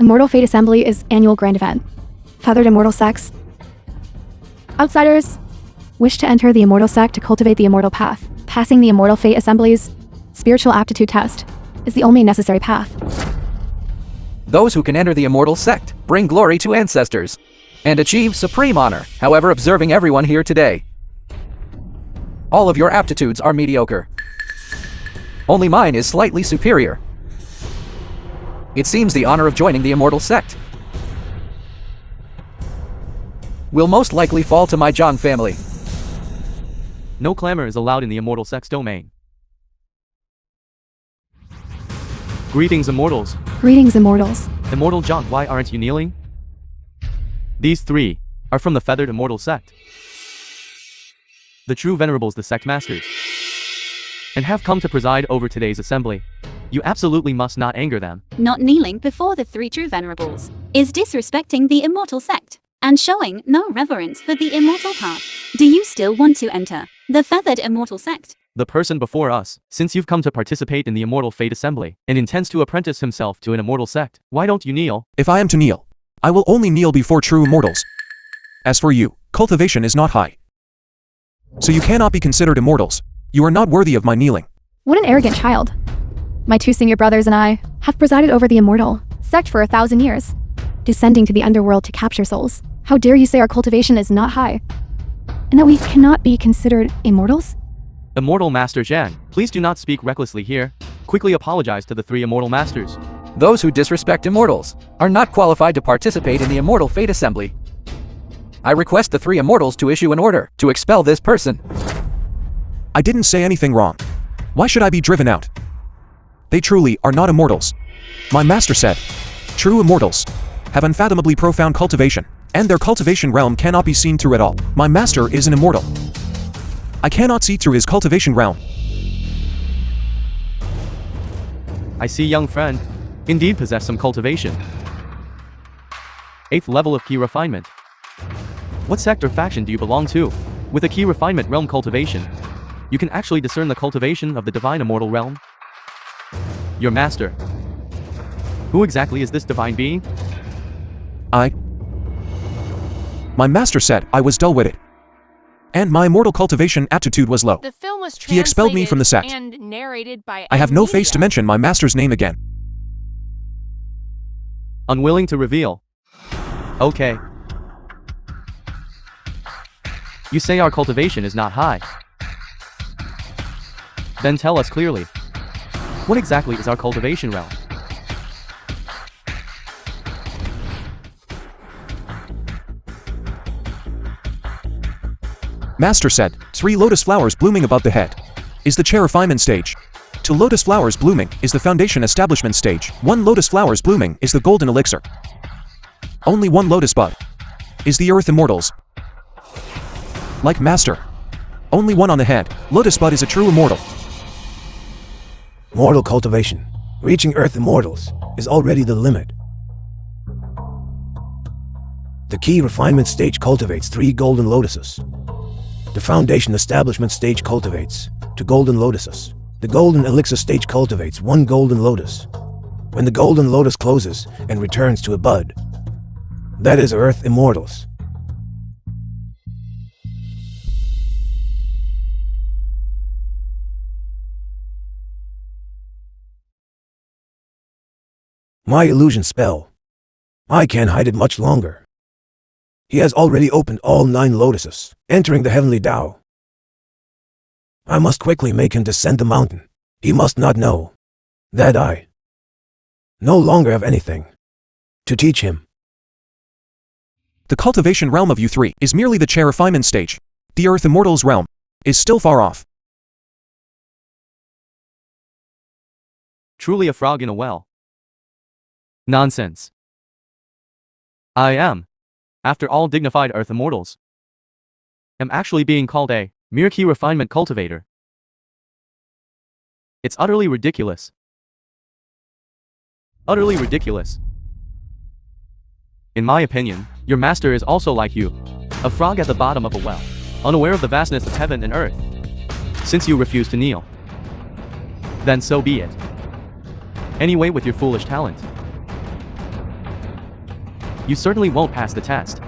Immortal Fate Assembly is annual grand event. Feathered Immortal Sects. Outsiders wish to enter the Immortal Sect to cultivate the Immortal Path. Passing the Immortal Fate Assembly's spiritual aptitude test is the only necessary path. Those who can enter the Immortal Sect bring glory to ancestors and achieve supreme honor, however observing everyone here today. All of your aptitudes are mediocre. Only mine is slightly superior. It seems the honor of joining the Immortal Sect will most likely fall to my Zhang family. No clamor is allowed in the Immortal Sect's domain. Greetings, Immortals. Greetings, Immortals. Immortal Zhang, why aren't you kneeling? These three are from the Feathered Immortal Sect, the true venerables, the Sect Masters, and have come to preside over today's assembly. You absolutely must not anger them. Not kneeling before the three true venerables is disrespecting the Immortal Sect and showing no reverence for the Immortal Path. Do you still want to enter the Feathered Immortal Sect? The person before us, since you've come to participate in the Immortal Fate Assembly and intends to apprentice himself to an Immortal Sect, why don't you kneel? If I am to kneel, I will only kneel before true immortals. As for you, cultivation is not high, so you cannot be considered immortals. You are not worthy of my kneeling. What an arrogant child. My two senior brothers and I have presided over the Immortal Sect for 1,000 years, descending to the underworld to capture souls. How dare you say our cultivation is not high, and that we cannot be considered immortals? Immortal Master Zhang, please do not speak recklessly here. Quickly apologize to the three Immortal Masters. Those who disrespect immortals are not qualified to participate in the Immortal Fate Assembly. I request the three immortals to issue an order to expel this person. I didn't say anything wrong. Why should I be driven out? They truly are not immortals. My master said, true immortals have unfathomably profound cultivation, and their cultivation realm cannot be seen through at all. My master is an immortal. I cannot see through his cultivation realm. I see, young friend. Indeed possess some cultivation. 8th level of key refinement. What sect or faction do you belong to? With a key refinement realm cultivation, you can actually discern the cultivation of the divine immortal realm. Your master. Who exactly is this divine being? My master said I was dull-witted, and my immortal cultivation aptitude was low. The film was He expelled me from the sect. and narrated by I have no face to mention my master's name again. Unwilling to reveal. Okay. You say our cultivation is not high. Then tell us clearly. What exactly is our cultivation realm? Master said, 3 lotus flowers blooming above the head is the chair refinement stage. 2 lotus flowers blooming is the foundation establishment stage. 1 lotus flowers blooming is the golden elixir. Only 1 lotus bud is the earth immortals. Like master, only 1 on the head. Lotus bud is a true immortal. Mortal cultivation, reaching earth immortals, is already the limit. The key refinement stage cultivates 3 golden lotuses. The foundation establishment stage cultivates 2 golden lotuses. The golden elixir stage cultivates 1 golden lotus. When the golden lotus closes and returns to a bud, that is earth immortals. My illusion spell. I can't hide it much longer. He has already opened all 9 lotuses, entering the heavenly Tao. I must quickly make him descend the mountain. He must not know that I no longer have anything to teach him. The cultivation realm of you 3 is merely the chair refinement stage. The earth immortals realm is still far off. Truly a frog in a well. Nonsense. I am, after all, dignified earth immortals, am actually being called a mere key refinement cultivator. It's utterly ridiculous. Utterly ridiculous. In my opinion, your master is also like you, a frog at the bottom of a well, unaware of the vastness of heaven and earth. Since you refuse to kneel, then so be it. Anyway, with your foolish talent, You certainly won't pass the test.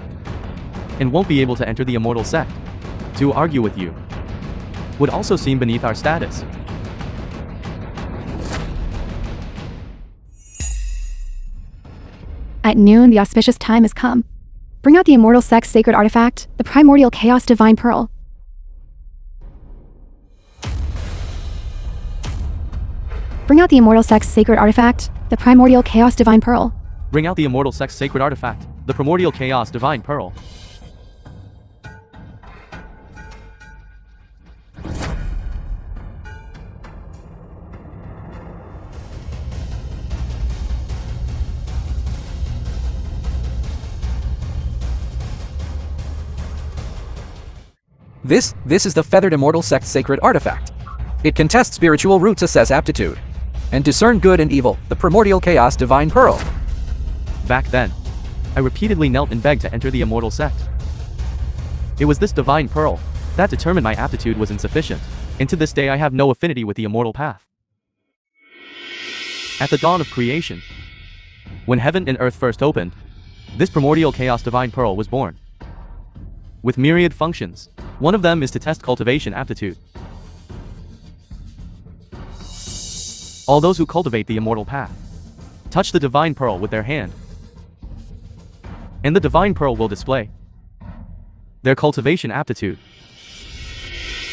And won't be able to enter the immortal sect. To argue with you would also seem beneath our status. At noon, the auspicious time has come. Bring out the immortal sect's sacred artifact, the primordial chaos divine pearl. Bring out the immortal sect's sacred artifact, the primordial chaos divine pearl. Bring out the immortal sect's sacred artifact, the primordial chaos divine pearl. This is the Feathered Immortal Sect's sacred artifact. It can test spiritual roots, assess aptitude, and discern good and evil, the primordial chaos divine pearl. Back then, I repeatedly knelt and begged to enter the immortal sect. It was this divine pearl that determined my aptitude was insufficient, and to this day I have no affinity with the immortal path. At the dawn of creation, when heaven and earth first opened, this primordial chaos divine pearl was born. With myriad functions, one of them is to test cultivation aptitude. All those who cultivate the immortal path touch the divine pearl with their hand, and the divine pearl will display their cultivation aptitude.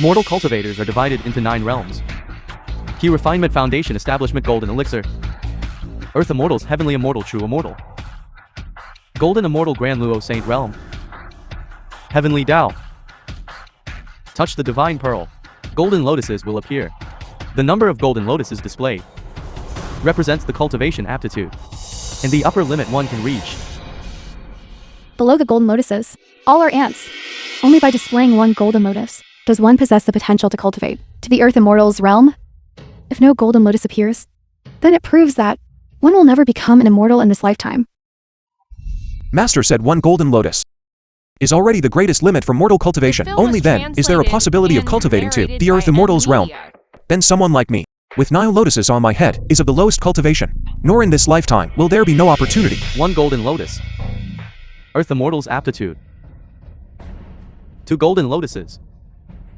Mortal cultivators are divided into 9 realms: Key Refinement, Foundation, Establishment, Golden Elixir, Earth Immortals, Heavenly Immortal, True Immortal, Golden Immortal, Grand Luo Saint Realm, Heavenly Tao. Touch the divine pearl. Golden lotuses will appear. The number of golden lotuses displayed represents the cultivation aptitude, and the upper limit one can reach. Below the golden lotuses, all are ants. Only by displaying one golden lotus does one possess the potential to cultivate to the Earth Immortals realm. If no golden lotus appears, then it proves that one will never become an immortal in this lifetime. Master said one golden lotus is already the greatest limit for mortal cultivation. The film Only was then is there a translated possibility of and cultivating to narrated the Earth by Immortals realm. Emilia. Then someone like me, with 9 lotuses on my head, is of the lowest cultivation. Nor in this lifetime will there be no opportunity. 1 golden lotus. Earth Immortals aptitude. 2 golden lotuses.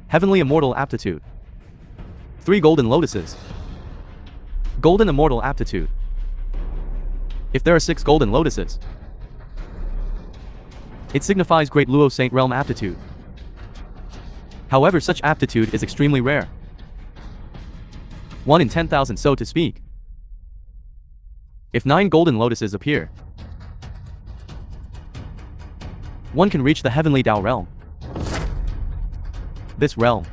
Heavenly Immortal aptitude. 3 golden lotuses. Golden Immortal aptitude. If there are 6 golden lotuses, it signifies Great Luo Saint Realm aptitude. However, such aptitude is extremely rare. 1 in 10,000, so to speak. If 9 golden lotuses appear, one can reach the Heavenly Tao realm. This realm,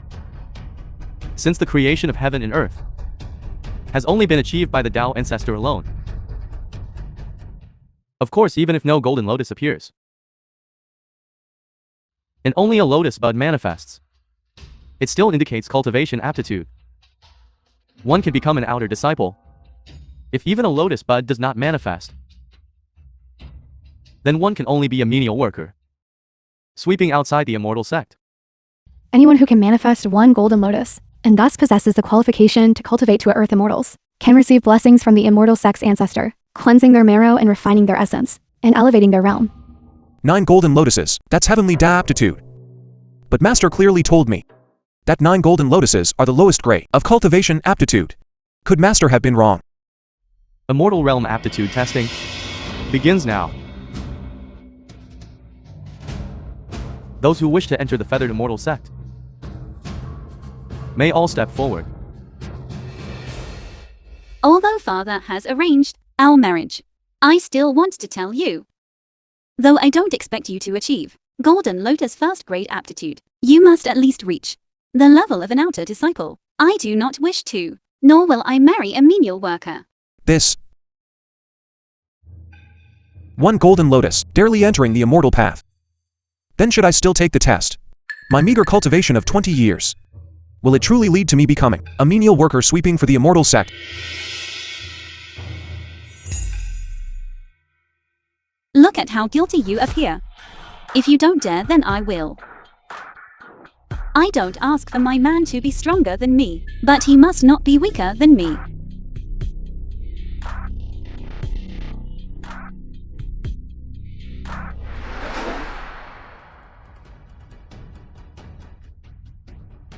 since the creation of heaven and earth, has only been achieved by the Tao ancestor alone. Of course, even if no golden lotus appears, and only a lotus bud manifests, it still indicates cultivation aptitude. One can become an outer disciple if even a lotus bud does not manifest. Then one can only be a menial worker, sweeping outside the immortal sect. Anyone who can manifest 1 golden lotus, and thus possesses the qualification to cultivate to Earth Immortals, can receive blessings from the immortal sect's ancestor, cleansing their marrow and refining their essence, and elevating their realm. 9 golden lotuses, that's Heavenly Tao aptitude. But Master clearly told me that 9 golden lotuses are the lowest grade of cultivation aptitude. Could Master have been wrong? Immortal realm aptitude testing begins now. Those who wish to enter the Feathered Immortal sect may all step forward. Although Father has arranged our marriage, I still want to tell you. Though I don't expect you to achieve Golden Lotus first grade aptitude, you must at least reach the level of an outer disciple. I do not wish to, nor will I marry a menial worker. This 1 golden lotus, barely entering the immortal path. Then should I still take the test? My meager cultivation of 20 years, will it truly lead to me becoming a menial worker sweeping for the immortal sect? Look at how guilty you appear. If you don't dare, then I will. I don't ask for my man to be stronger than me, but he must not be weaker than me.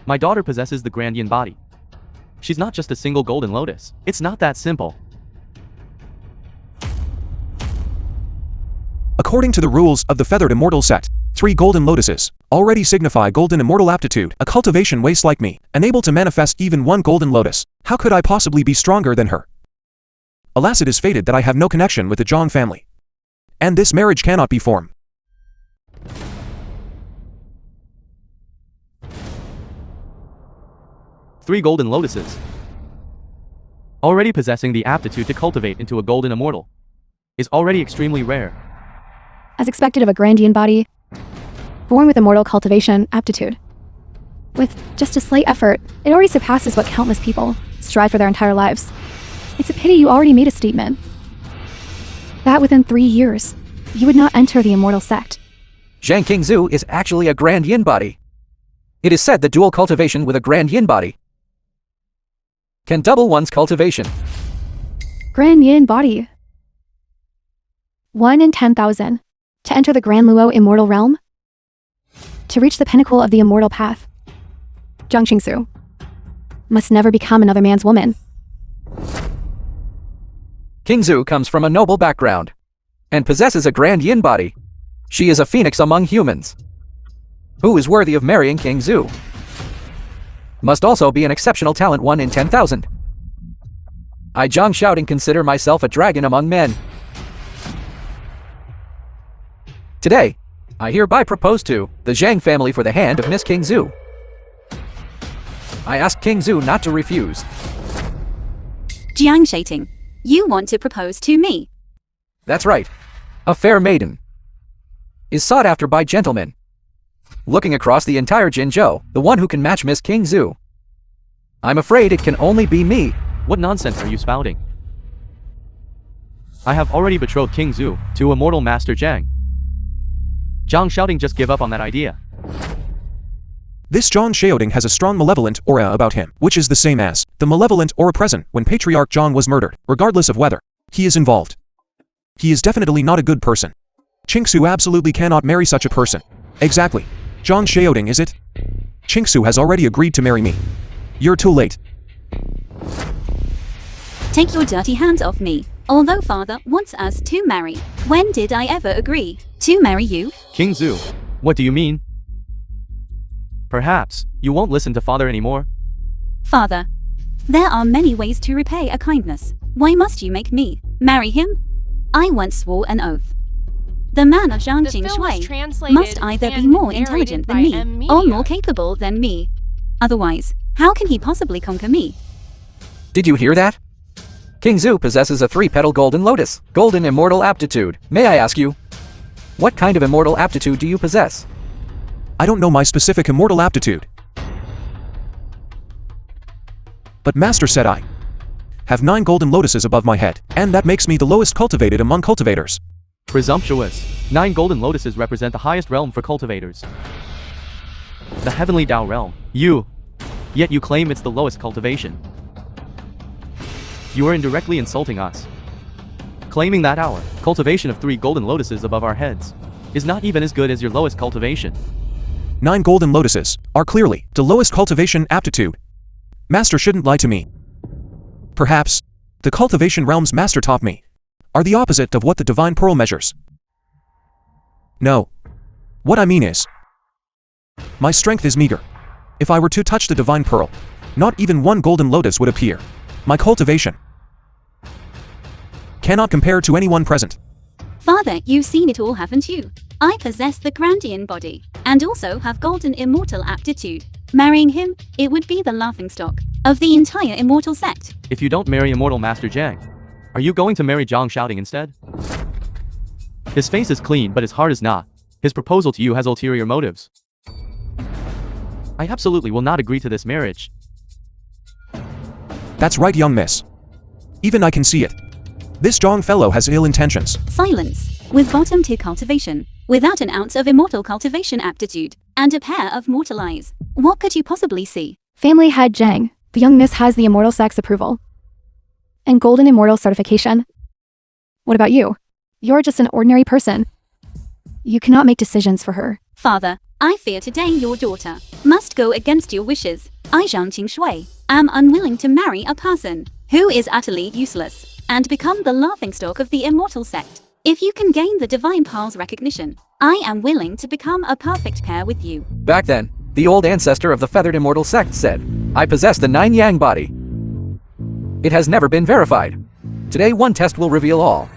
My daughter possesses the Grandian body. She's not just a single golden lotus. It's not that simple. According to the rules of the Feathered Immortal sect, 3 golden lotuses already signify golden immortal aptitude. A cultivation waste like me, unable to manifest even 1 golden lotus. How could I possibly be stronger than her? Alas, it is fated that I have no connection with the Zhang family. And this marriage cannot be formed. Three golden lotuses. Already possessing the aptitude to cultivate into a golden immortal is already extremely rare. As expected of a Grandian body, born with immortal cultivation aptitude. With just a slight effort, it already surpasses what countless people strive for their entire lives. It's a pity you already made a statement that within 3 years, you would not enter the immortal sect. Zhang Qingzhu is actually a Grand Yin body. It is said that dual cultivation with a Grand Yin body can double one's cultivation. Grand Yin body. 1 in 10,000. To enter the Grand Luo immortal realm? To reach the pinnacle of the immortal path, Zhang Qingzhu must never become another man's woman. Qingzhu comes from a noble background and possesses a Grand Yin body. She is a phoenix among humans. Who is worthy of marrying Qingzhu? Must also be an exceptional talent, 1 in 10,000. I, Zhang Shouting, consider myself a dragon among men. Today, I hereby propose to the Zhang family for the hand of Miss Qingzhu. I ask Qingzhu not to refuse. Jiang Shaiting, you want to propose to me? That's right. A fair maiden is sought after by gentlemen. Looking across the entire Jinzhou, the one who can match Miss Qingzhu. I'm afraid it can only be me. What nonsense are you spouting? I have already betrothed Qingzhu to immortal Master Zhang. Zhang Shouting just give up on that idea. This Zhang Xiaoding has a strong malevolent aura about him, which is the same as the malevolent aura present when Patriarch Zhang was murdered, regardless of whether he is involved. He is definitely not a good person. Qingzhu absolutely cannot marry such a person. Exactly. Zhang Xiaoding, is it? Qingzhu has already agreed to marry me. You're too late. Take your dirty hands off me. Although father wants us to marry, when did I ever agree to marry you? Qingzhu, what do you mean? Perhaps you won't listen to father anymore? Father, there are many ways to repay a kindness. Why must you make me marry him? I once swore an oath. The man of Zhang Jingshui must either be more intelligent than me or more capable than me. Otherwise, how can he possibly conquer me? Did you hear that? Qingzhu possesses a 3-petal golden lotus, golden immortal aptitude. May I ask you, what kind of immortal aptitude do you possess? I don't know my specific immortal aptitude. But Master said I have 9 golden lotuses above my head, and that makes me the lowest cultivated among cultivators. Presumptuous. 9 golden lotuses represent the highest realm for cultivators. The heavenly Tao realm. Yet you claim it's the lowest cultivation. You are indirectly insulting us. Claiming that our cultivation of 3 golden lotuses above our heads is not even as good as your lowest cultivation. 9 golden lotuses are clearly the lowest cultivation aptitude. Master shouldn't lie to me. Perhaps the cultivation realms Master taught me are the opposite of what the divine pearl measures. No. What I mean is, my strength is meager. If I were to touch the divine pearl, not even 1 golden lotus would appear. My cultivation cannot compare to anyone present. Father, you've seen it all, haven't you? I possess the Grandian body, and also have golden immortal aptitude. Marrying him, it would be the laughingstock of the entire immortal sect. If you don't marry immortal Master Zhang, are you going to marry Zhang Shouting instead? His face is clean, but his heart is not. His proposal to you has ulterior motives. I absolutely will not agree to this marriage. That's right, young miss. Even I can see it. This Zhang fellow has ill intentions. Silence. With bottom tier cultivation, without an ounce of immortal cultivation aptitude, and a pair of mortal eyes, what could you possibly see? Family head Zhang, the young miss has the immortal sex approval and golden immortal certification. What about you? You're just an ordinary person. You cannot make decisions for her. Father, I fear today your daughter must must go against your wishes. I, Zhang Qing am unwilling to marry a person who is utterly useless and become the laughingstock of the immortal sect. If you can gain the divine path's recognition, I am willing to become a perfect pair with you. Back then, the old ancestor of the feathered immortal sect said, I possess the 9 yang body. It has never been verified. Today one test will reveal all.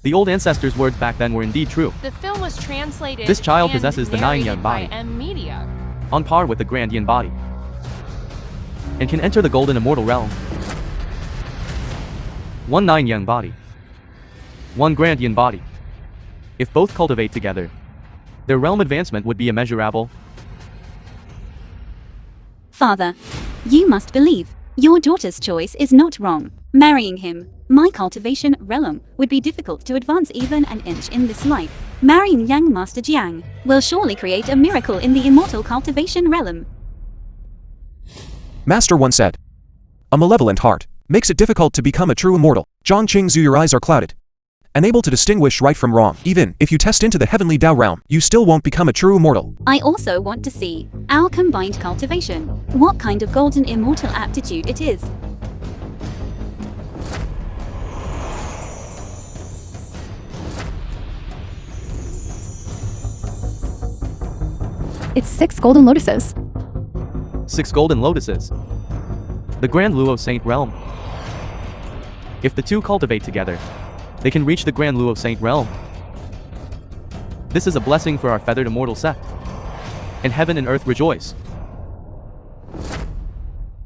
The old ancestors' words back then were indeed true. The film was translated. This child and possesses the 9 yang narrated by body, M Media. on par with the grand yin body, and can enter the golden immortal realm. 1 9 yang body, 1 grand yin body. If both cultivate together, their realm advancement would be immeasurable. Father, you must believe. Your daughter's choice is not wrong. Marrying him, my cultivation realm, would be difficult to advance even an inch in this life. Marrying Yang Master Jiang will surely create a miracle in the immortal cultivation realm. Master once said, a malevolent heart makes it difficult to become a true immortal. Zhang Qingzu, your eyes are clouded, unable to distinguish right from wrong. Even if you test into the heavenly Tao realm, you still won't become a true immortal. I also want to see our combined cultivation. What kind of golden immortal aptitude it is. It's 6 golden lotuses. 6 golden lotuses. The Grand Luo Saint realm. If the two cultivate together, they can reach the Grand Luo Saint realm. This is a blessing for our feathered immortal sect. And heaven and earth rejoice.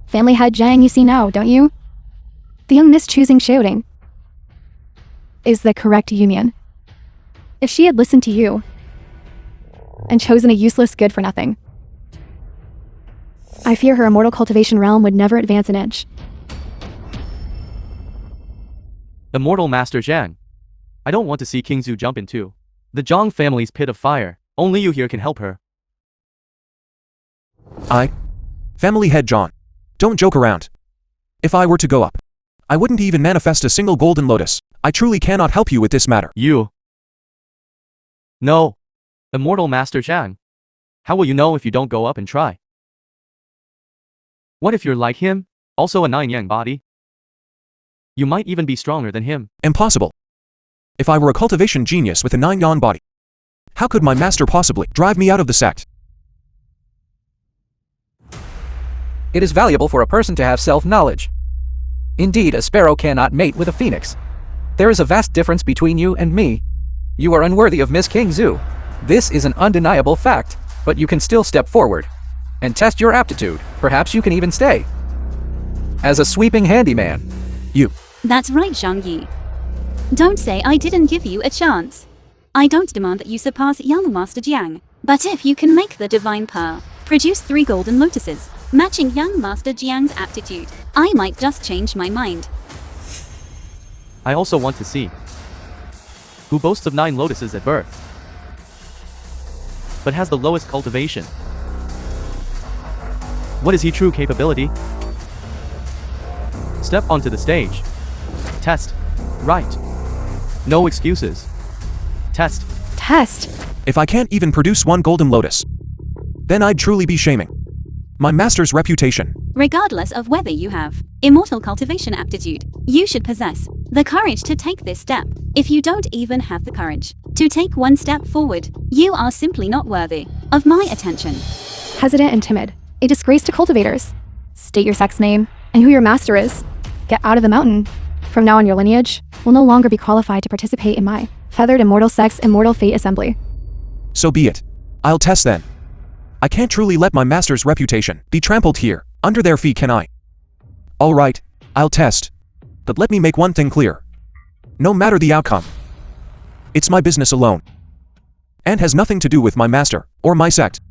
Family head Zhang you see now, don't you? The youngness choosing shouting is the correct union. If she had listened to you and chosen a useless good for nothing, I fear her immortal cultivation realm would never advance an inch. Immortal Master Zhang. I don't want to see King Zhu jump into the Zhang family's pit of fire. Only you here can help her. Family head John, don't joke around. If I were to go up, I wouldn't even manifest a single golden lotus. I truly cannot help you with this matter. You. No. Immortal Master Zhang. How will you know if you don't go up and try? What if you're like him, also a 9 yang body? You might even be stronger than him. Impossible. If I were a cultivation genius with a 9 yang body, how could my master possibly drive me out of the sect? It is valuable for a person to have self-knowledge. Indeed, a sparrow cannot mate with a phoenix. There is a vast difference between you and me. You are unworthy of Miss King Zhu. This is an undeniable fact, but you can still step forward and test your aptitude. Perhaps you can even stay as a sweeping handyman. You. That's right, Zhang Yi. Don't say I didn't give you a chance. I don't demand that you surpass young Master Jiang, but if you can make the divine pearl, produce 3 golden lotuses, matching young Master Jiang's aptitude, I might just change my mind. I also want to see who boasts of 9 lotuses at birth, but has the lowest cultivation. What is he true capability? Step onto the stage. Test. Right. No excuses. Test. Test. If I can't even produce 1 golden lotus, then I'd truly be shaming my master's reputation. Regardless of whether you have immortal cultivation aptitude, you should possess the courage to take this step. If you don't even have the courage to take 1 step forward, you are simply not worthy of my attention. Hesitant and timid. A disgrace to cultivators. State your sex name and who your master is. Get out of the mountain. From now on, your lineage will no longer be qualified to participate in my feathered immortal sex immortal fate assembly. So be it. I'll test then. I can't truly let my master's reputation be trampled here, under their feet, can I? Alright, I'll test. But let me make one thing clear. No matter the outcome, it's my business alone, and has nothing to do with my master, or my sect.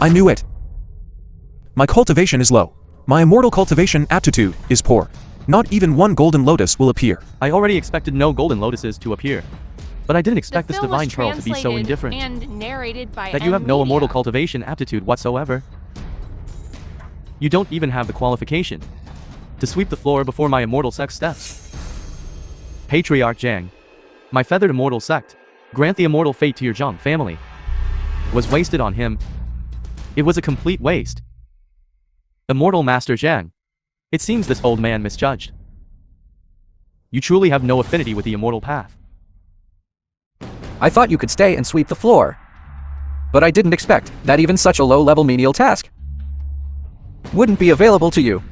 I knew it. My cultivation is low. My immortal cultivation aptitude is poor. Not even one golden lotus will appear. I already expected no golden lotuses to appear. But I didn't expect The this film was divine pearl to be so translated indifferent. and narrated by That you have no media. immortal cultivation aptitude whatsoever. You don't even have the qualification to sweep the floor before my immortal sect steps. Patriarch Jiang, my feathered immortal sect, grant the immortal fate to your Zhang family, was wasted on him. It was a complete waste. Immortal Master Jiang, it seems this old man misjudged. You truly have no affinity with the immortal path. I thought you could stay and sweep the floor. But I didn't expect that even such a low-level menial task wouldn't be available to you.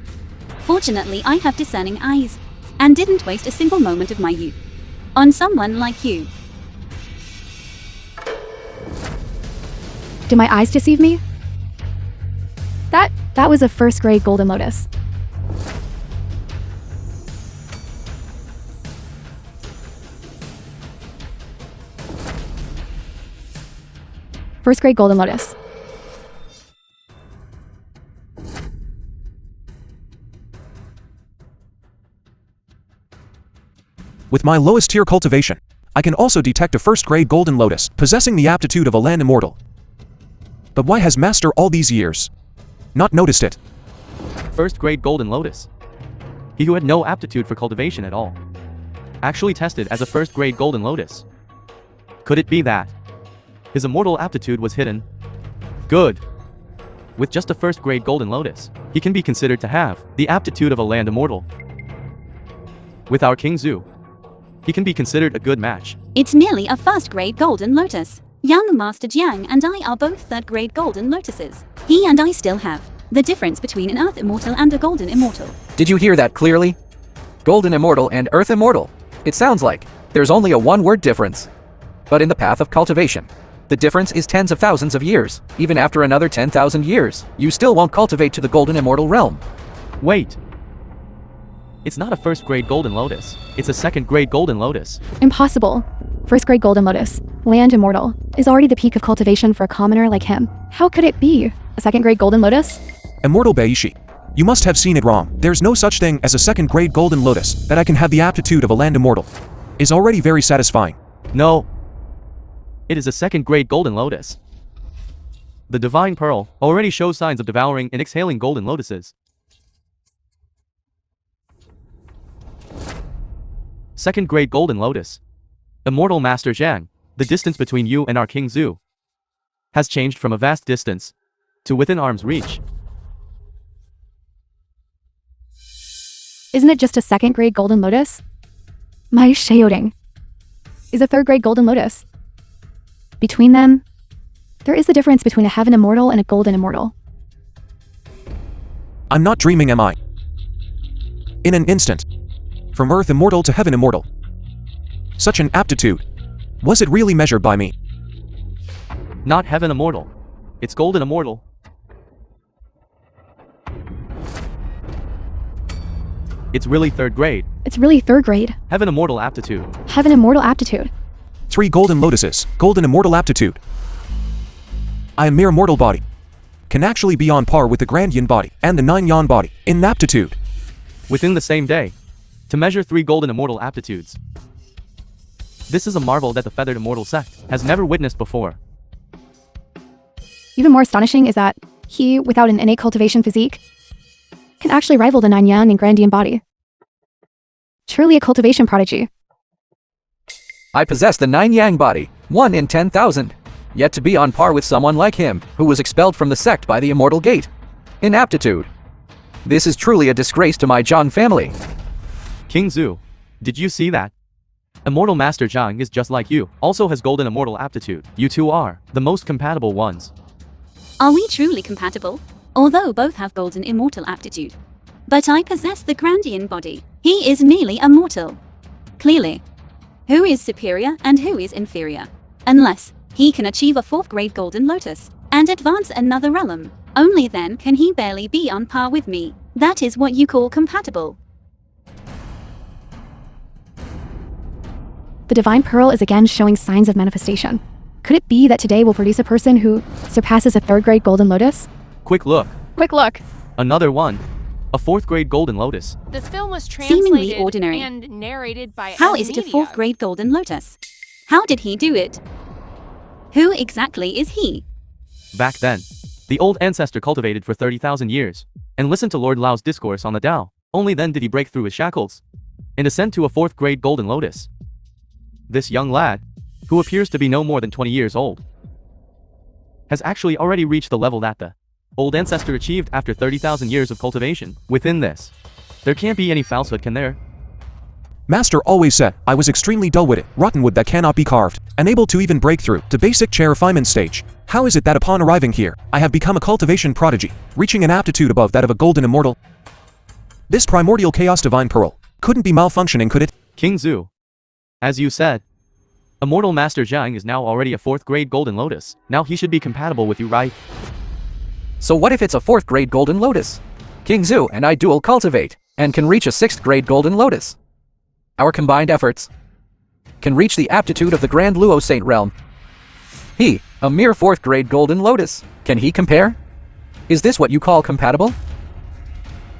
Fortunately, I have discerning eyes, and didn't waste a single moment of my youth on someone like you. Do my eyes deceive me? That was a first-grade golden lotus. First-grade golden lotus. With my lowest tier cultivation, I can also detect a first-grade golden lotus, possessing the aptitude of a land immortal. But why has Master all these years not noticed it? First grade golden lotus. He who had no aptitude for cultivation at all. Actually tested as a first grade golden lotus. Could it be that his immortal aptitude was hidden? Good. With just a first grade golden lotus, he can be considered to have the aptitude of a land immortal. With our King Zhu, he can be considered a good match. It's merely a first-grade golden lotus. Young Master Jiang and I are both third-grade golden lotuses. He and I still have the difference between an Earth Immortal and a Golden Immortal. Did you hear that clearly? Golden Immortal and Earth Immortal. It sounds like there's only a one-word difference. But in the path of cultivation, the difference is tens of thousands of years. Even after another 10,000 years, you still won't cultivate to the Golden Immortal realm. Wait. It's not a first grade golden lotus. It's a second grade golden lotus. Impossible. First-grade golden lotus, land immortal, is already the peak of cultivation for a commoner like him. How could it be a second-grade golden lotus? Immortal Beishi, you must have seen it wrong. There's no such thing as a second-grade golden lotus. That I can have the aptitude of a land immortal is already very satisfying. No. It is a second grade golden lotus. The divine pearl already shows signs of devouring and exhaling golden lotuses. Second grade golden lotus. Immortal Master Jiang, the distance between you and our King Zhu has changed from a vast distance to within arm's reach. Isn't it just a second-grade golden lotus? My Sheoding is a third-grade golden lotus. Between them, there is the difference between a heaven immortal and a golden immortal. I'm not dreaming, am I? In an instant, from Earth Immortal to Heaven Immortal. Such an aptitude. Was it really measured by me? Not heaven immortal. It's golden immortal. It's really third grade. It's really third-grade. Heaven immortal aptitude. Heaven immortal aptitude. 3 golden lotuses, golden immortal aptitude. I am mere mortal body. Can actually be on par with the Grand Yin body and the 9 Yan body in aptitude. Within the same day. To measure 3 golden immortal aptitudes. This is a marvel that the feathered immortal sect has never witnessed before. Even more astonishing is that he, without an innate cultivation physique, can actually rival the 9 Yang and Grandian body. Truly a cultivation prodigy. I possess the 9 Yang body, 1 in 10,000. Yet to be on par with someone like him, who was expelled from the sect by the Immortal Gate. Inaptitude. This is truly a disgrace to my Zhang family. King Zhu, did you see that? Immortal Master Zhang is just like you, also has golden immortal aptitude. You two are the most compatible ones. Are we truly compatible? Although both have golden immortal aptitude. But I possess the Grandian body. He is merely a mortal. Clearly. Who is superior and who is inferior? Unless he can achieve a 4th grade golden lotus and advance another realm. Only then can he barely be on par with me. That is what you call compatible. The divine pearl is again showing signs of manifestation. Could it be that today will produce a person who surpasses a 3rd grade Golden Lotus? Quick look. Quick look. Another one. A 4th grade Golden Lotus. This film was Seemingly translated ordinary. and narrated by How is it a media. 4th grade Golden Lotus? How did he do it? Who exactly is he? Back then, the old ancestor cultivated for 30,000 years, and listened to Lord Lao's discourse on the Tao. Only then did he break through his shackles, and ascend to a 4th grade Golden Lotus. This young lad, who appears to be no more than 20 years old, has actually already reached the level that the old ancestor achieved after 30,000 years of cultivation. Within this, there can't be any falsehood, can there? Master always said, I was extremely dull-witted, rotten wood that cannot be carved, unable to even break through to basic chair refinement stage. How is it that upon arriving here, I have become a cultivation prodigy, reaching an aptitude above that of a golden immortal? This primordial chaos divine pearl couldn't be malfunctioning, could it? King Zhu. As you said, Immortal Master Zhang is now already a 4th grade Golden Lotus. Now he should be compatible with you, right? So what if it's a 4th grade Golden Lotus? King Zhu and I dual cultivate, and can reach a 6th grade Golden Lotus. Our combined efforts can reach the aptitude of the Grand Luo Saint Realm. He, a mere 4th grade Golden Lotus, can he compare? Is this what you call compatible?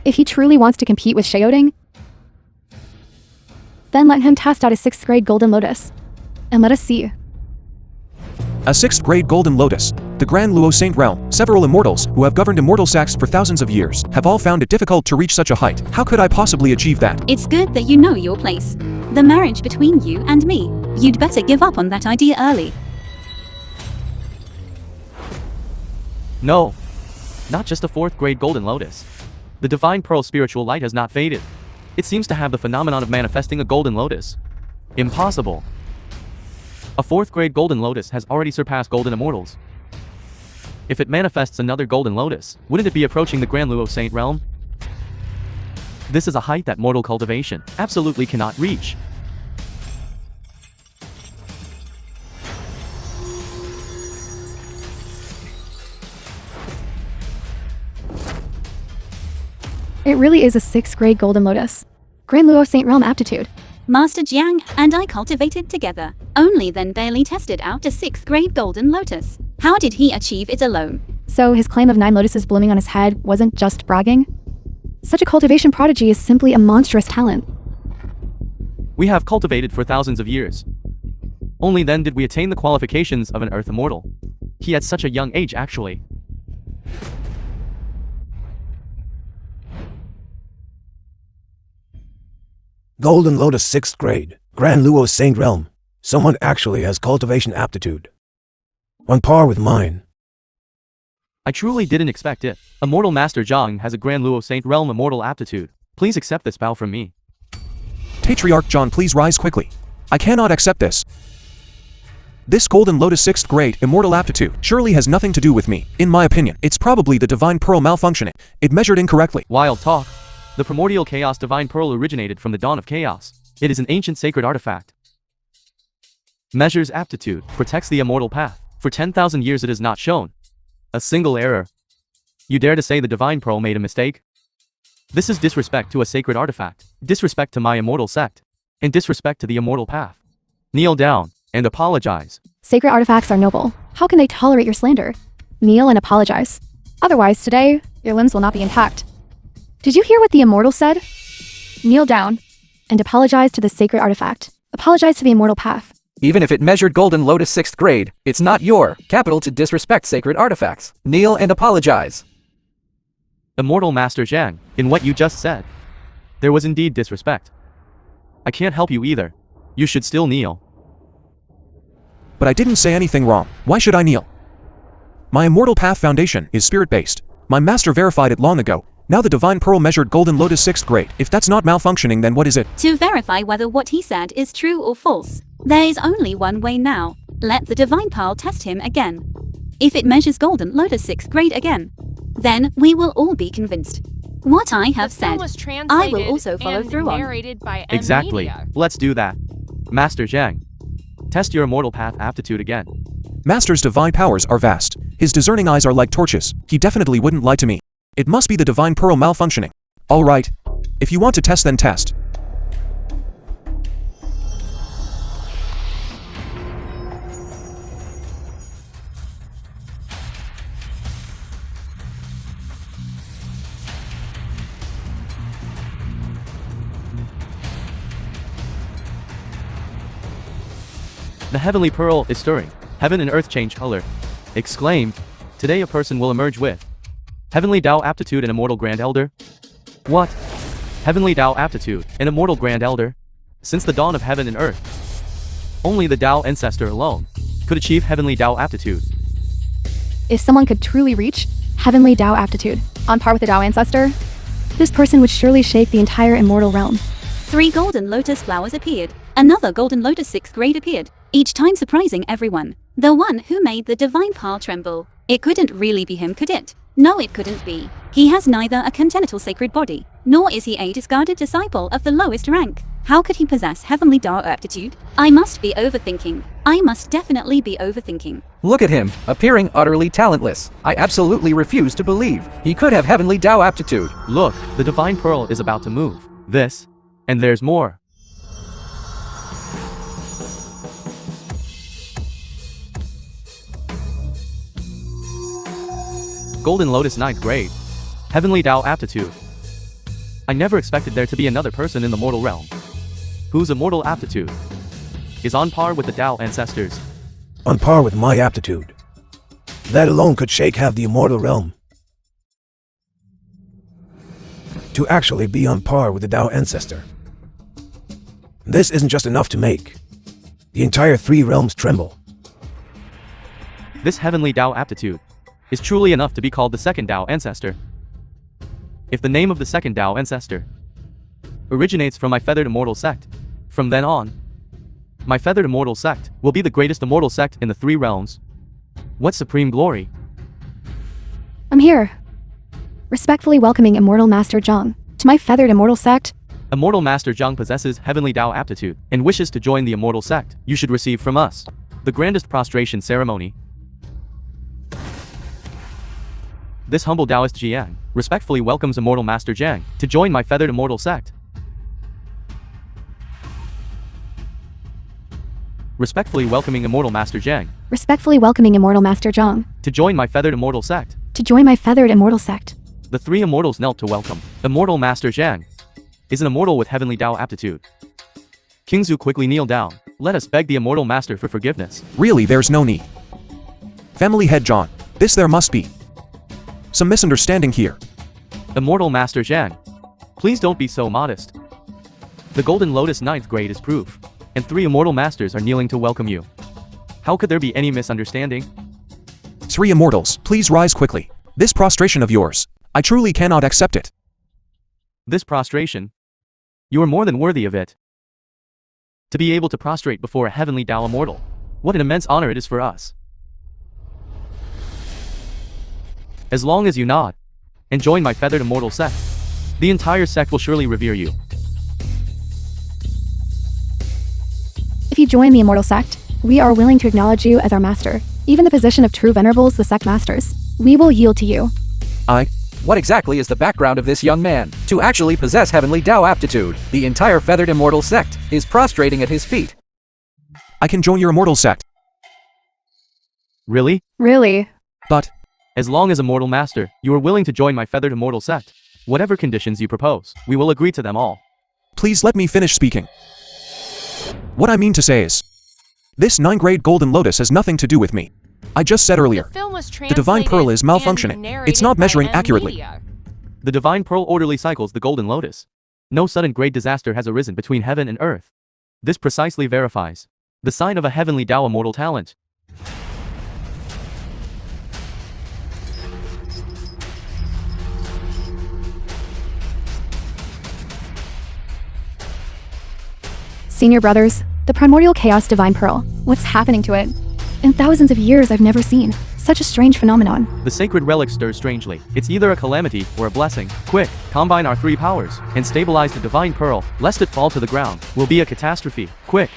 If he truly wants to compete with Xiaoding, then let him test out a 6th grade Golden Lotus. And let us see. A 6th grade Golden Lotus, the Grand Luo Saint Realm. Several immortals who have governed immortal sects for thousands of years have all found it difficult to reach such a height. How could I possibly achieve that? It's good that you know your place. The marriage between you and me. You'd better give up on that idea early. No. Not just a 4th grade Golden Lotus. The Divine Pearl spiritual light has not faded. It seems to have the phenomenon of manifesting a Golden Lotus. Impossible. A 4th grade Golden Lotus has already surpassed Golden Immortals. If it manifests another Golden Lotus, wouldn't it be approaching the Grand Luo Saint Realm? This is a height that mortal cultivation absolutely cannot reach. It really is a 6th grade Golden Lotus. Grand Luo Saint Realm aptitude. Master Jiang and I cultivated together. Only then barely tested out a 6th grade Golden Lotus. How did he achieve it alone? So his claim of 9 lotuses blooming on his head wasn't just bragging? Such a cultivation prodigy is simply a monstrous talent. We have cultivated for thousands of years. Only then did we attain the qualifications of an Earth Immortal. He at such a young age, actually. Golden Lotus 6th grade, Grand Luo Saint Realm. Someone actually has cultivation aptitude. On par with mine. I truly didn't expect it. Immortal Master Zhang has a Grand Luo Saint Realm immortal aptitude. Please accept this bow from me. Patriarch John, please rise quickly. I cannot accept this. This Golden Lotus 6th grade immortal aptitude surely has nothing to do with me. In my opinion, it's probably the Divine Pearl malfunctioning. It measured incorrectly. Wild talk. The primordial chaos Divine Pearl originated from the dawn of chaos. It is an ancient sacred artifact. Measures aptitude, protects the immortal path. For 10,000 years it is not shown a single error. You dare to say the Divine Pearl made a mistake? This is disrespect to a sacred artifact, disrespect to my immortal sect, and disrespect to the immortal path. Kneel down and apologize. Sacred artifacts are noble. How can they tolerate your slander? Kneel and apologize. Otherwise, today, your limbs will not be intact. Did you hear what the immortal said? Kneel down and apologize to the sacred artifact. Apologize to the immortal path. Even if it measured Golden Lotus 6th grade, it's not your capital to disrespect sacred artifacts. Kneel and apologize. Immortal Master Zhang, in what you just said, there was indeed disrespect. I can't help you either. You should still kneel. But I didn't say anything wrong. Why should I kneel? My immortal path foundation is spirit-based. My master verified it long ago. Now the Divine Pearl measured Golden Lotus 6th grade. If that's not malfunctioning, then what is it? To verify whether what he said is true or false, there is only one way now. Let the Divine Pearl test him again. If it measures Golden Lotus 6th grade again, then we will all be convinced. What I have The film said, was I translated will also follow and through on. narrated by Exactly. media. Let's do that. Master Zhang, test your immortal path aptitude again. Master's divine powers are vast. His discerning eyes are like torches. He definitely wouldn't lie to me. It must be the Divine Pearl malfunctioning. All right. If you want to test, then test. The heavenly pearl is stirring. Heaven and earth change color. Exclaimed. Today a person will emerge with heavenly Tao aptitude and immortal Grand Elder. What? Heavenly Tao aptitude and immortal Grand Elder? Since the dawn of heaven and earth, only the Tao ancestor alone could achieve heavenly Tao aptitude. If someone could truly reach heavenly Tao aptitude, on par with the Tao ancestor, this person would surely shake the entire immortal realm. 3 golden lotus flowers appeared. Another golden lotus 6th grade appeared, each time surprising everyone. The one who made the divine pearl tremble. It couldn't really be him, could it? No, it couldn't be. He has neither a congenital sacred body, nor is he a discarded disciple of the lowest rank. How could he possess heavenly Tao aptitude? I must be overthinking. I must definitely be overthinking. Look at him, appearing utterly talentless. I absolutely refuse to believe he could have heavenly Tao aptitude. Look, the divine pearl is about to move. This, and there's more. Golden Lotus 9th grade. Heavenly Tao aptitude. I never expected there to be another person in the mortal realm whose immortal aptitude is on par with the Tao ancestors. On par with my aptitude. That alone could shake half the immortal realm. To actually be on par with the Tao ancestor. This isn't just enough to make the entire 3 realms tremble. This heavenly Tao aptitude is truly enough to be called the second Tao ancestor. If the name of the second Tao ancestor originates from my feathered immortal sect, from then on, my feathered immortal sect will be the greatest immortal sect in the 3 realms. What supreme glory! I'm here, respectfully welcoming Immortal Master Zhang to my feathered immortal sect. Immortal Master Zhang possesses heavenly Tao aptitude and wishes to join the immortal sect. You should receive from us the grandest prostration ceremony. This humble Taoist Jiang respectfully welcomes Immortal Master Zhang to join my feathered immortal sect. Respectfully welcoming Immortal Master Zhang Respectfully welcoming Immortal Master Zhang to join my feathered immortal sect. to join my feathered immortal sect. The 3 immortals knelt to welcome. Immortal Master Zhang is an immortal with heavenly Tao aptitude. King Zhu quickly kneel down. Let us beg the Immortal Master for forgiveness. Really, there's no need. Family head John, this there must be some misunderstanding here. Immortal Master Zhang, please don't be so modest. The Golden Lotus 9th grade is proof, and 3 immortal masters are kneeling to welcome you. How could there be any misunderstanding? 3 immortals, please rise quickly. This prostration of yours, I truly cannot accept it. This prostration, you are more than worthy of it. To be able to prostrate before a heavenly Tao immortal, what an immense honor it is for us. As long as you nod and join my feathered immortal sect, the entire sect will surely revere you. If you join the immortal sect, we are willing to acknowledge you as our master. Even the position of true venerables, the sect masters, we will yield to you. What exactly is the background of this young man to actually possess heavenly Tao aptitude? The entire feathered immortal sect is prostrating at his feet. I can join your immortal sect. Really? Really? But As long as Immortal Master, you are willing to join my feathered immortal sect, whatever conditions you propose, we will agree to them all. please let me finish speaking. What I mean to say is, this 9th grade Golden Lotus has nothing to do with me. I just said earlier, the Divine Pearl is malfunctioning. It's not measuring accurately. The Divine Pearl orderly cycles the Golden Lotus. No sudden great disaster has arisen between heaven and earth. This precisely verifies the sign of a heavenly Tao immortal talent. Senior brothers, the primordial chaos divine pearl. What's happening to it? In thousands of years I've never seen such a strange phenomenon. The sacred relic stirs strangely. It's either a calamity or a blessing. Quick, combine our 3 powers and stabilize the Divine Pearl, lest it fall to the ground. Will be a catastrophe. Quick!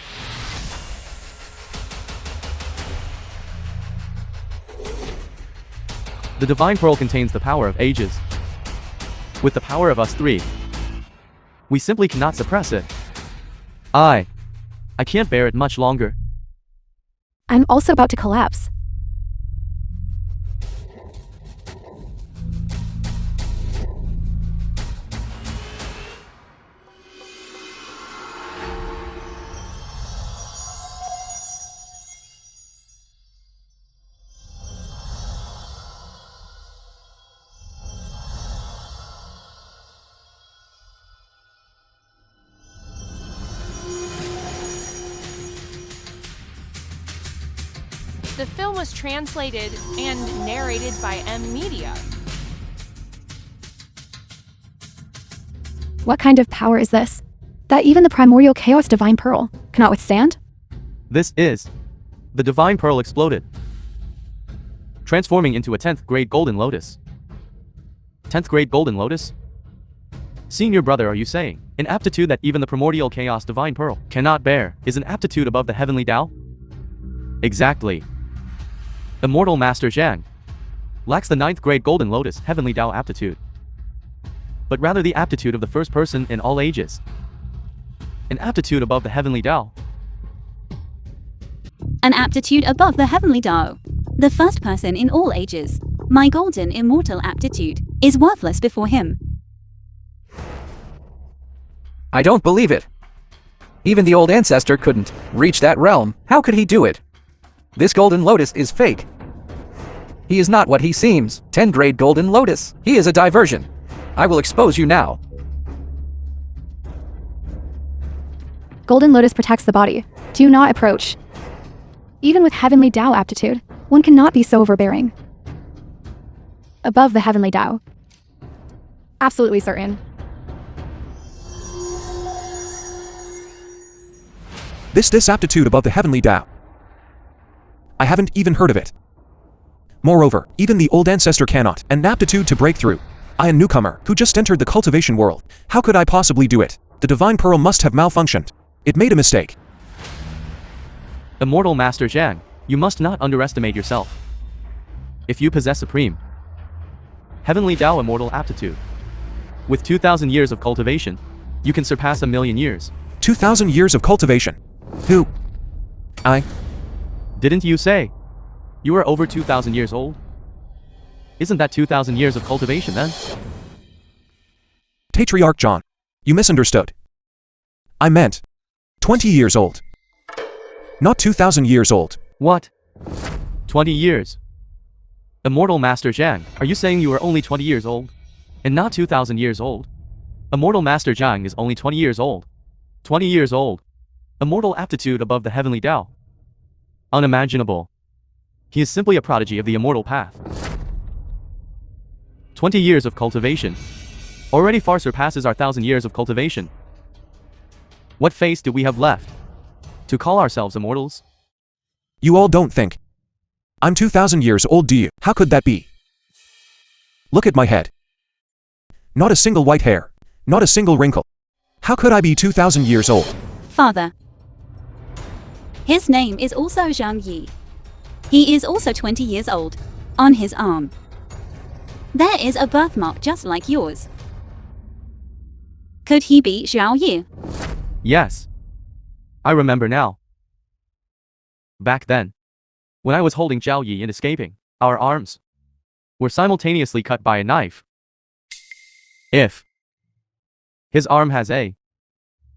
The Divine Pearl contains the power of ages. With the power of us 3, we simply cannot suppress it. I can't bear it much longer. I'm also about to collapse. The film was translated and narrated by M Media. What kind of power is this? That even the primordial chaos divine pearl cannot withstand? This is. The divine pearl exploded, transforming into a 10th grade golden lotus. 10th grade golden lotus? Senior brother, are you saying an aptitude that even the primordial chaos divine pearl cannot bear is an aptitude above the heavenly Tao? Exactly. Immortal Master Zhang lacks the 9th grade golden lotus heavenly Tao aptitude, but rather the aptitude of the first person in all ages. An aptitude above the heavenly Tao. An aptitude above the heavenly Tao. The first person in all ages. My golden immortal aptitude is worthless before him. I don't believe it. Even the old ancestor couldn't reach that realm. How could he do it? This golden lotus is fake. He is not what he seems. 10th grade golden lotus. He is a diversion. I will expose you now. Golden lotus protects the body. Do not approach. Even with heavenly Tao aptitude, one cannot be so overbearing. Above the heavenly Tao. Absolutely certain. This aptitude above the heavenly Tao. I haven't even heard of it. Moreover, even the old ancestor cannot. An aptitude to break through. I, a newcomer, who just entered the cultivation world. How could I possibly do it? The divine pearl must have malfunctioned. It made a mistake. Immortal Master Zhang, you must not underestimate yourself. If you possess supreme heavenly Tao immortal aptitude, with 2,000 years of cultivation, you can surpass 1,000,000 years. 2,000 years of cultivation. Who? I? Didn't you say you are over 2,000 years old? Isn't that 2,000 years of cultivation then? Patriarch John, you misunderstood. I meant 20 years old. Not 2,000 years old. What? 20 years? Immortal Master Zhang, are you saying you are only 20 years old? And not 2,000 years old? Immortal Master Zhang is only 20 years old. 20 years old. Immortal aptitude above the heavenly Tao. Unimaginable. He is simply a prodigy of the immortal path. 20 years of cultivation already far surpasses our 1,000 years of cultivation. What face do we have left to call ourselves immortals? You all don't think I'm 2,000 years old, do you? How could that be? Look at my head. Not a single white hair. Not a single wrinkle. How could I be 2,000 years old? Father. His name is also Zhang Yi. He is also 20 years old. On his arm, there is a birthmark just like yours. Could he be Zhao Yi? Yes. I remember now. Back then, when I was holding Zhao Yi and escaping, our arms were simultaneously cut by a knife. If his arm has a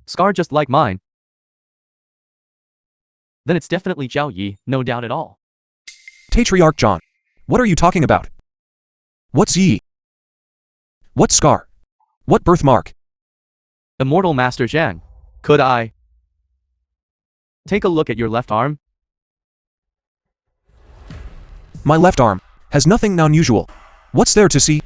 scar just like mine, then it's definitely Zhao Yi, no doubt at all. Patriarch John, what are you talking about? What's Yi? What scar? What birthmark? Immortal Master Zhang, could I take a look at your left arm? My left arm has nothing unusual. What's there to see?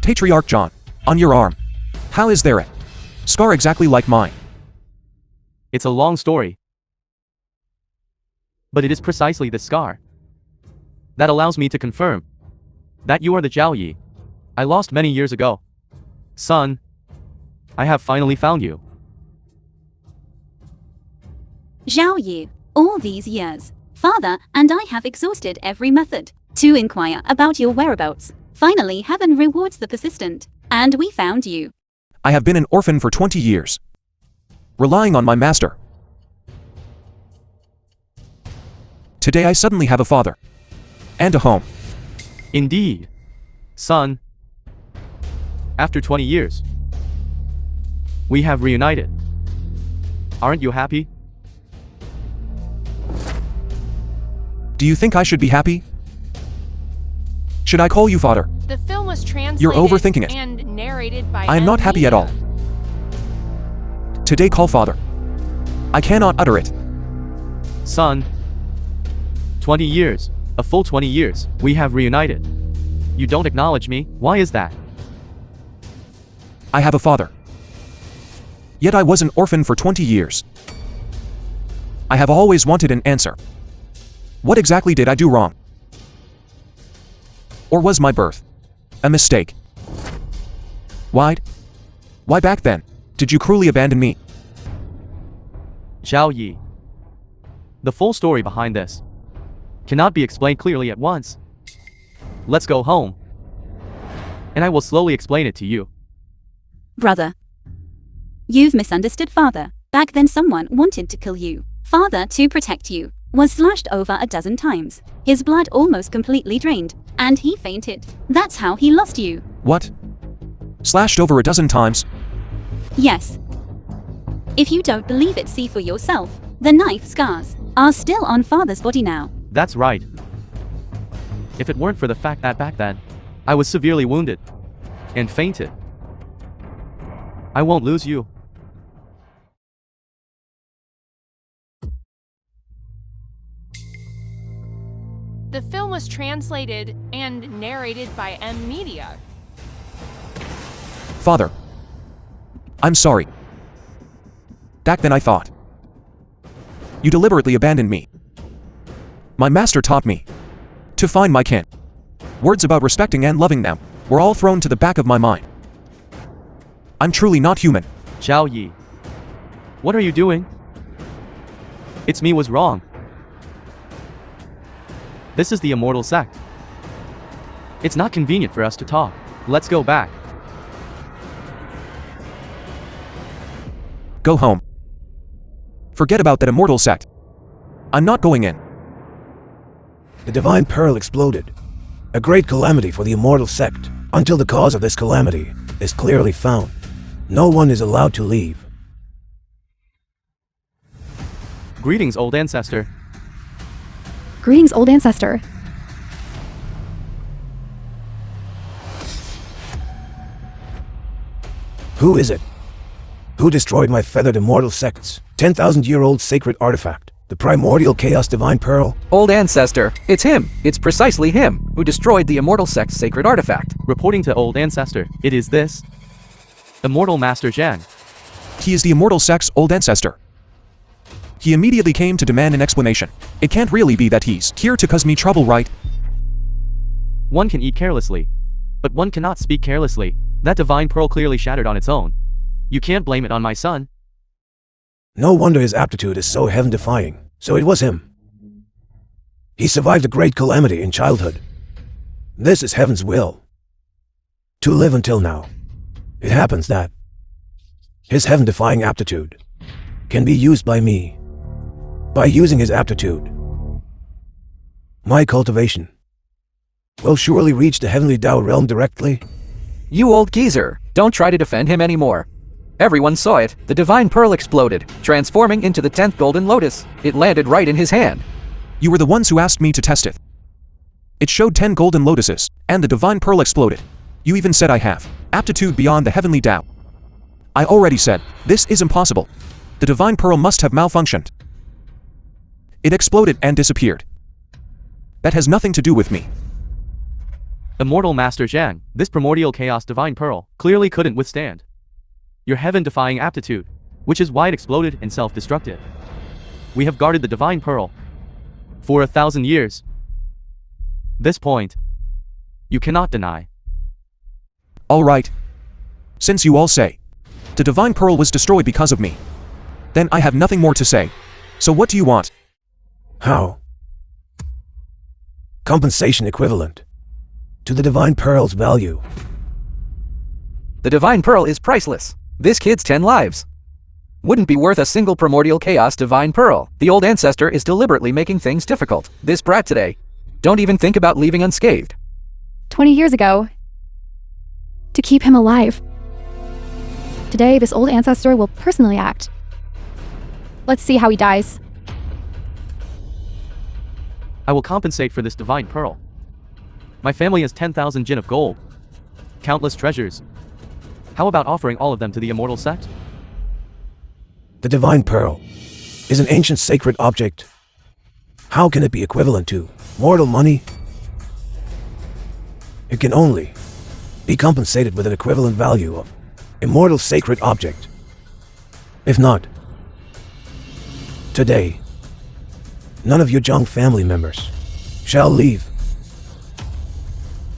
Patriarch John, on your arm. How is there a scar exactly like mine? It's a long story, but it is precisely the scar that allows me to confirm that you are the Zhao Yi I lost many years ago. Son, I have finally found you. Zhao Yi, all these years, Father and I have exhausted every method to inquire about your whereabouts. Finally, heaven rewards the persistent, and we found you. I have been an orphan for 20 years, relying on my master. Today I suddenly have a father and a home. Indeed. Son, after 20 years, we have reunited. Aren't you happy? Do you think I should be happy? Should I call you father? The film was translated You're overthinking it. and narrated by I am not happy at all. Today call father. I cannot utter it. Son. 20 years. A full 20 years. We have reunited. You don't acknowledge me. Why is that? I have a father. Yet I was an orphan for 20 years. I have always wanted an answer. What exactly did I do wrong? Or was my birth a mistake? Why back then did you cruelly abandon me? Zhao Yi. The full story behind this cannot be explained clearly at once. Let's go home, and I will slowly explain it to you. Brother. You've misunderstood father. Back then someone wanted to kill you. Father, to protect you, was slashed over a dozen times. His blood almost completely drained, and he fainted. That's how he lost you. What? Slashed over a dozen times? Yes. If you don't believe it, see for yourself. The knife scars are still on father's body now. That's right. If it weren't for the fact that back then, I was severely wounded and fainted, I won't lose you. The film was translated and narrated by M Media. Father. I'm sorry. Back then I thought you deliberately abandoned me. My master taught me to find my kin. Words about respecting and loving them were all thrown to the back of my mind. I'm truly not human. Zhao Yi. What are you doing? It's me was wrong. This is the immortal sect. It's not convenient for us to talk. Let's go back. Go home. Forget about that immortal sect. I'm not going in. The divine pearl exploded. A great calamity for the immortal sect. Until the cause of this calamity is clearly found, no one is allowed to leave. Greetings, old ancestor. Greetings, old ancestor. Who is it? Who destroyed my feathered immortal sect's 10,000-year-old sacred artifact, the primordial chaos divine pearl? Old ancestor, it's him. It's precisely him who destroyed the immortal sect's sacred artifact. Reporting to old ancestor, it is this immortal master Zhang. He is the immortal sect's old ancestor. He immediately came to demand an explanation. It can't really be that he's here to cause me trouble, right? One can eat carelessly, but one cannot speak carelessly. That divine pearl clearly shattered on its own. You can't blame it on my son. No wonder his aptitude is so heaven-defying. So it was him. He survived a great calamity in childhood. This is heaven's will. To live until now. It happens that his heaven-defying aptitude can be used by me. By using his aptitude, my cultivation will surely reach the heavenly Tao realm directly. You old geezer, don't try to defend him anymore. Everyone saw it. The divine pearl exploded, transforming into the 10th golden lotus. It landed right in his hand. You were the ones who asked me to test it. It showed 10 golden lotuses, and the divine pearl exploded. You even said I have aptitude beyond the heavenly Tao. I already said, this is impossible. The divine pearl must have malfunctioned. It exploded and disappeared. That has nothing to do with me. Immortal Master Zhang, this primordial chaos divine pearl clearly couldn't withstand your heaven-defying aptitude, which is why it exploded and self-destructed. We have guarded the divine pearl for 1,000 years. This point, you cannot deny. All right. Since you all say the divine pearl was destroyed because of me, then I have nothing more to say. So what do you want? How? Compensation equivalent to the divine pearl's value. The divine pearl is priceless. This kid's 10 lives wouldn't be worth a single primordial chaos divine pearl. The old ancestor is deliberately making things difficult. This brat today, don't even think about leaving unscathed. 20 years ago, to keep him alive. Today, this old ancestor will personally act. Let's see how he dies. I will compensate for this divine pearl. My family has 10,000 jin of gold. Countless treasures. How about offering all of them to the immortal sect? The Divine Pearl is an ancient sacred object. How can it be equivalent to mortal money? It can only be compensated with an equivalent value of immortal sacred object. If not, today, none of your Zhang family members shall leave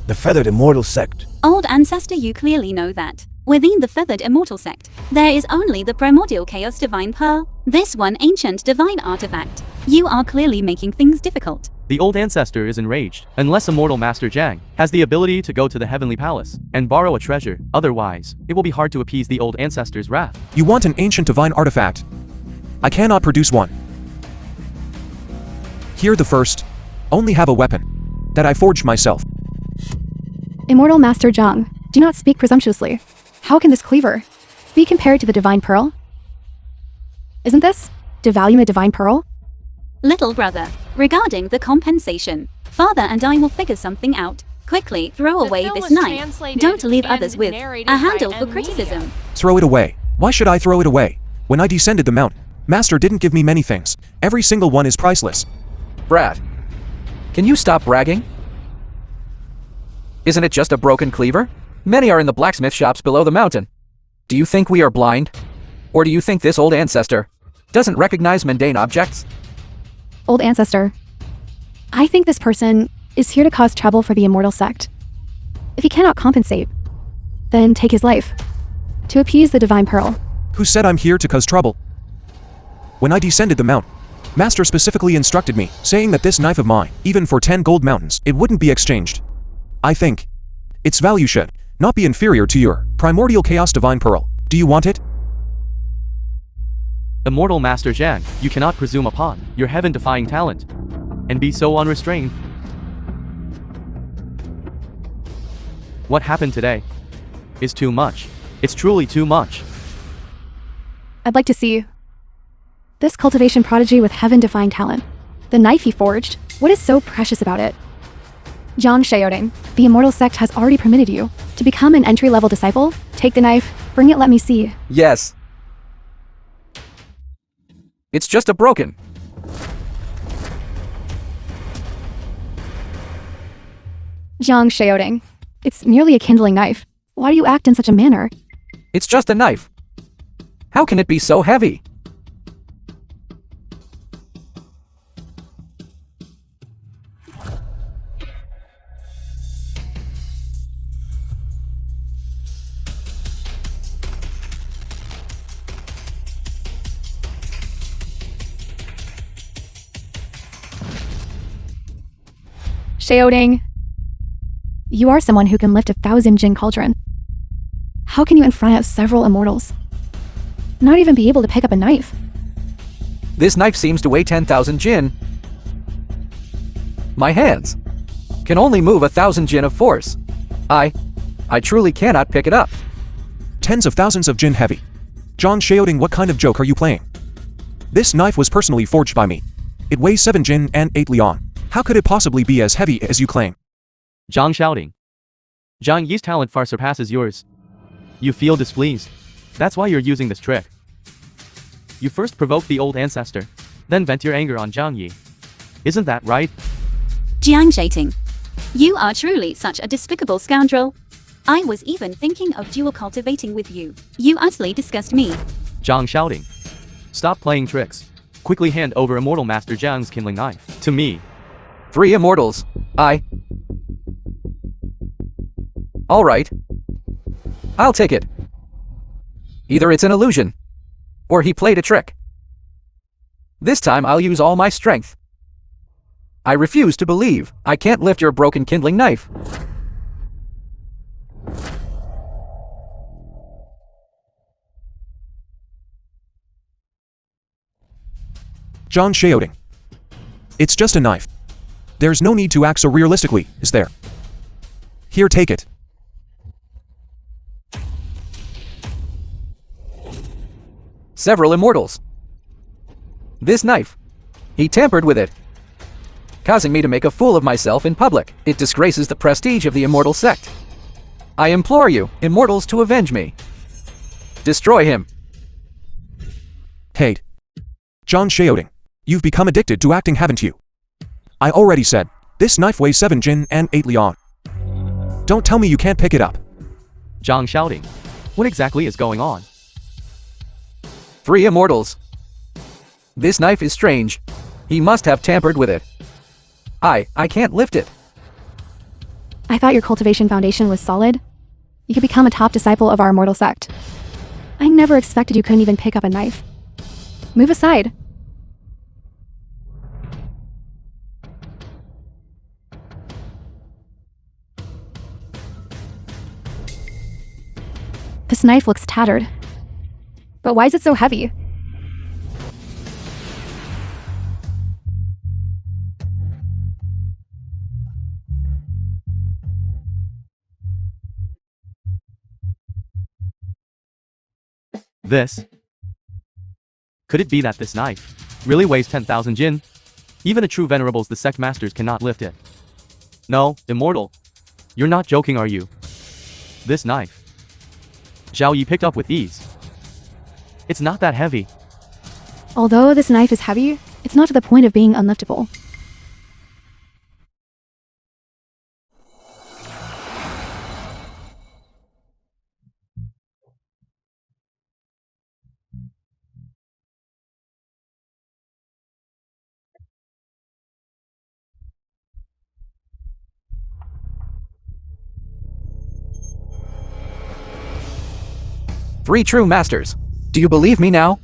the Feathered Immortal Sect. Old ancestor, you clearly know that. Within the Feathered Immortal Sect, there is only the primordial chaos divine pearl, this one ancient divine artifact. You are clearly making things difficult. The old ancestor is enraged, unless immortal Master Zhang has the ability to go to the heavenly palace and borrow a treasure. Otherwise, it will be hard to appease the old ancestor's wrath. You want an ancient divine artifact? I cannot produce one. Here the first. Only have a weapon that I forged myself. Immortal Master Zhang, do not speak presumptuously. How can this cleaver be compared to the Divine Pearl? Isn't this devaluing a Divine Pearl? Little brother, regarding the compensation, father and I will figure something out. Quickly throw The away film this was knife. translated Don't leave and others with narrated a by handle for M criticism. Throw it away. Why should I throw it away? When I descended the mountain, Master didn't give me many things. Every single one is priceless. Brad, can you stop bragging? Isn't it just a broken cleaver? Many are in the blacksmith shops below the mountain. Do you think we are blind? Or do you think this old ancestor doesn't recognize mundane objects? Old ancestor, I think this person is here to cause trouble for the Immortal Sect. If he cannot compensate, then take his life to appease the Divine Pearl. Who said I'm here to cause trouble? When I descended the mountain, Master specifically instructed me, saying that this knife of mine, even for 10 gold mountains, it wouldn't be exchanged. I think its value should not be inferior to your primordial chaos divine pearl. Do you want it? Immortal Master Zhang, you cannot presume upon your heaven-defying talent and be so unrestrained. What happened today is too much. It's truly too much. I'd like to see this cultivation prodigy with heaven-defying talent. The knife he forged, what is so precious about it? Zhang Xiaoding, the Immortal Sect has already permitted you to become an entry-level disciple. Take the knife, bring it, let me see. Yes. It's just a broken. Zhang Xiaoding, it's merely a kindling knife. Why do you act in such a manner? It's just a knife. How can it be so heavy? Xiaoding, you are someone who can lift 1,000 Jin cauldron. How can you in front of several immortals not even be able to pick up a knife? This knife seems to weigh 10,000 jin. My hands can only move 1,000 jin of force. I truly cannot pick it up. Tens of thousands of jin heavy. Zhang Xiaoding, what kind of joke are you playing? This knife was personally forged by me. It weighs 7 jin and 8 liang. How could it possibly be as heavy as you claim? Zhang shouting. Zhang Yi's talent far surpasses yours. You feel displeased. That's why you're using this trick. You first provoke the old ancestor, then vent your anger on Zhang Yi. Isn't that right? Jiang Shaiting, you are truly such a despicable scoundrel. I was even thinking of dual cultivating with you. You utterly disgust me. Zhang shouting. Stop playing tricks. Quickly hand over Immortal Master Zhang's kindling knife to me. 3 immortals. All right. I'll take it. Either it's an illusion, or he played a trick. This time I'll use all my strength. I refuse to believe I can't lift your broken kindling knife. Zhang Xiaoding. It's just a knife. There's no need to act so realistically, is there? Here, take it. Several immortals. This knife. He tampered with it. causing me to make a fool of myself in public. It disgraces the prestige of the immortal sect. I implore you, immortals, to avenge me. Destroy him. Hey. John Shaoding. You've become addicted to acting, haven't you? I already said, this knife weighs 7 jin and 8 liang. Don't tell me you can't pick it up. Zhang shouting. What exactly is going on? 3 immortals. This knife is strange. He must have tampered with it. I can't lift it. I thought your cultivation foundation was solid. You could become a top disciple of our immortal sect. I never expected you couldn't even pick up a knife. Move aside. This knife looks tattered. But why is it so heavy? This? Could it be that this knife really weighs 10,000 jin? Even a true venerables the sect masters cannot lift it. No, immortal. You're not joking, are you? This knife Zhao Yi picked up with ease. It's not that heavy. Although this knife is heavy, it's not to the point of being unliftable. Three true masters. Do you believe me now?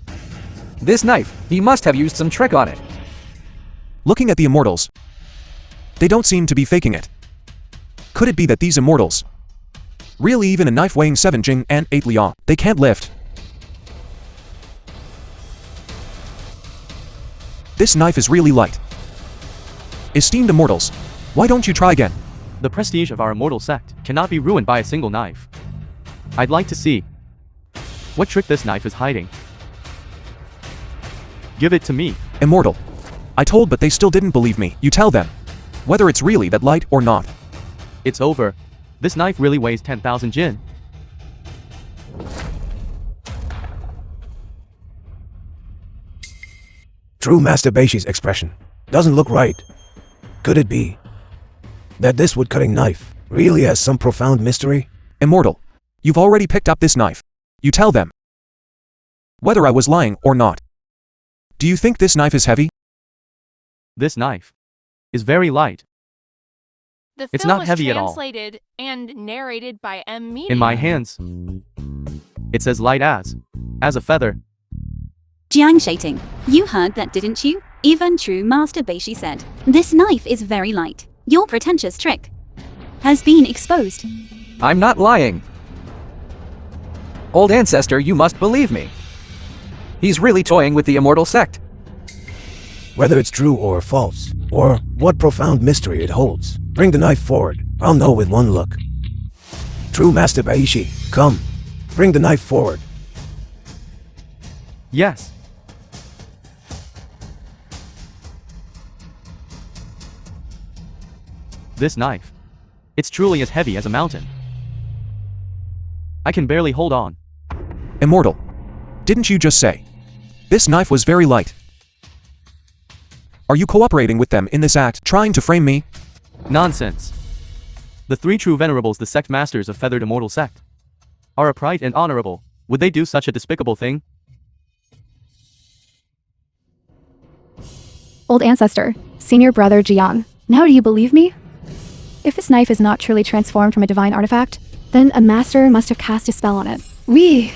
This knife, he must have used some trick on it. Looking at the immortals, they don't seem to be faking it. Could it be that these immortals, really even a knife weighing 7 jing and 8 liang, they can't lift? This knife is really light. Esteemed immortals, why don't you try again? The prestige of our immortal sect cannot be ruined by a single knife. I'd like to see what trick this knife is hiding. Give it to me. Immortal. I told, but they still didn't believe me. You tell them whether it's really that light or not. It's over. This knife really weighs 10,000 jin. True Master Beishi's expression doesn't look right. Could it be that this wood-cutting knife really has some profound mystery? Immortal. You've already picked up this knife. You tell them whether I was lying or not. Do you think this knife is heavy? This knife is very light. The It's film not was heavy at all. translated and narrated by M. Media. In my hands, it's as light as a feather. Jiang Shaiting, you heard that, didn't you? Even true Master Beishi said, this knife is very light. Your pretentious trick has been exposed. I'm not lying. Old ancestor, you must believe me. He's really toying with the immortal sect. Whether it's true or false, or what profound mystery it holds, bring the knife forward. I'll know with one look. True Master Beishi, come. Bring the knife forward. Yes. This knife, it's truly as heavy as a mountain. I can barely hold on. Immortal. Didn't you just say this knife was very light? Are you cooperating with them in this act, trying to frame me? Nonsense. The three true venerables, the sect masters of feathered immortal sect, are upright and honorable. Would they do such a despicable thing? Old ancestor, senior brother Jiang, now do you believe me? If this knife is not truly transformed from a divine artifact, then a master must have cast a spell on it. We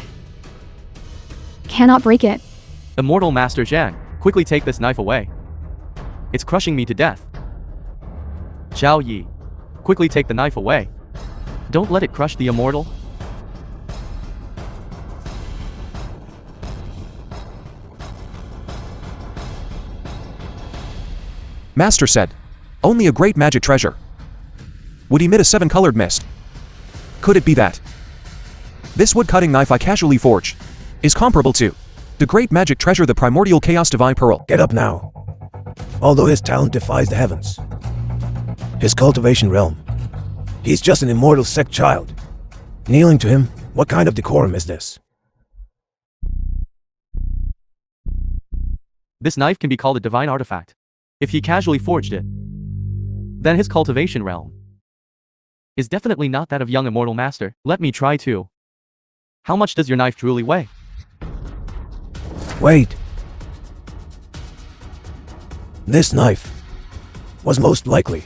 cannot break it. Immortal Master Zhang, quickly take this knife away. It's crushing me to death. Zhao Yi, quickly take the knife away. Don't let it crush the immortal. Master said, only a great magic treasure would emit a 7-colored mist. Could it be that this wood-cutting knife I casually forged is comparable to the great magic treasure, the primordial chaos divine pearl? Get up now. although his talent defies the heavens. His cultivation realm. He's just an immortal sect child. Kneeling to him, what kind of decorum is this? This knife can be called a divine artifact. If he casually forged it, then his cultivation realm is definitely not that of young immortal master. Let me try too. How much does your knife truly weigh? Wait. This knife was most likely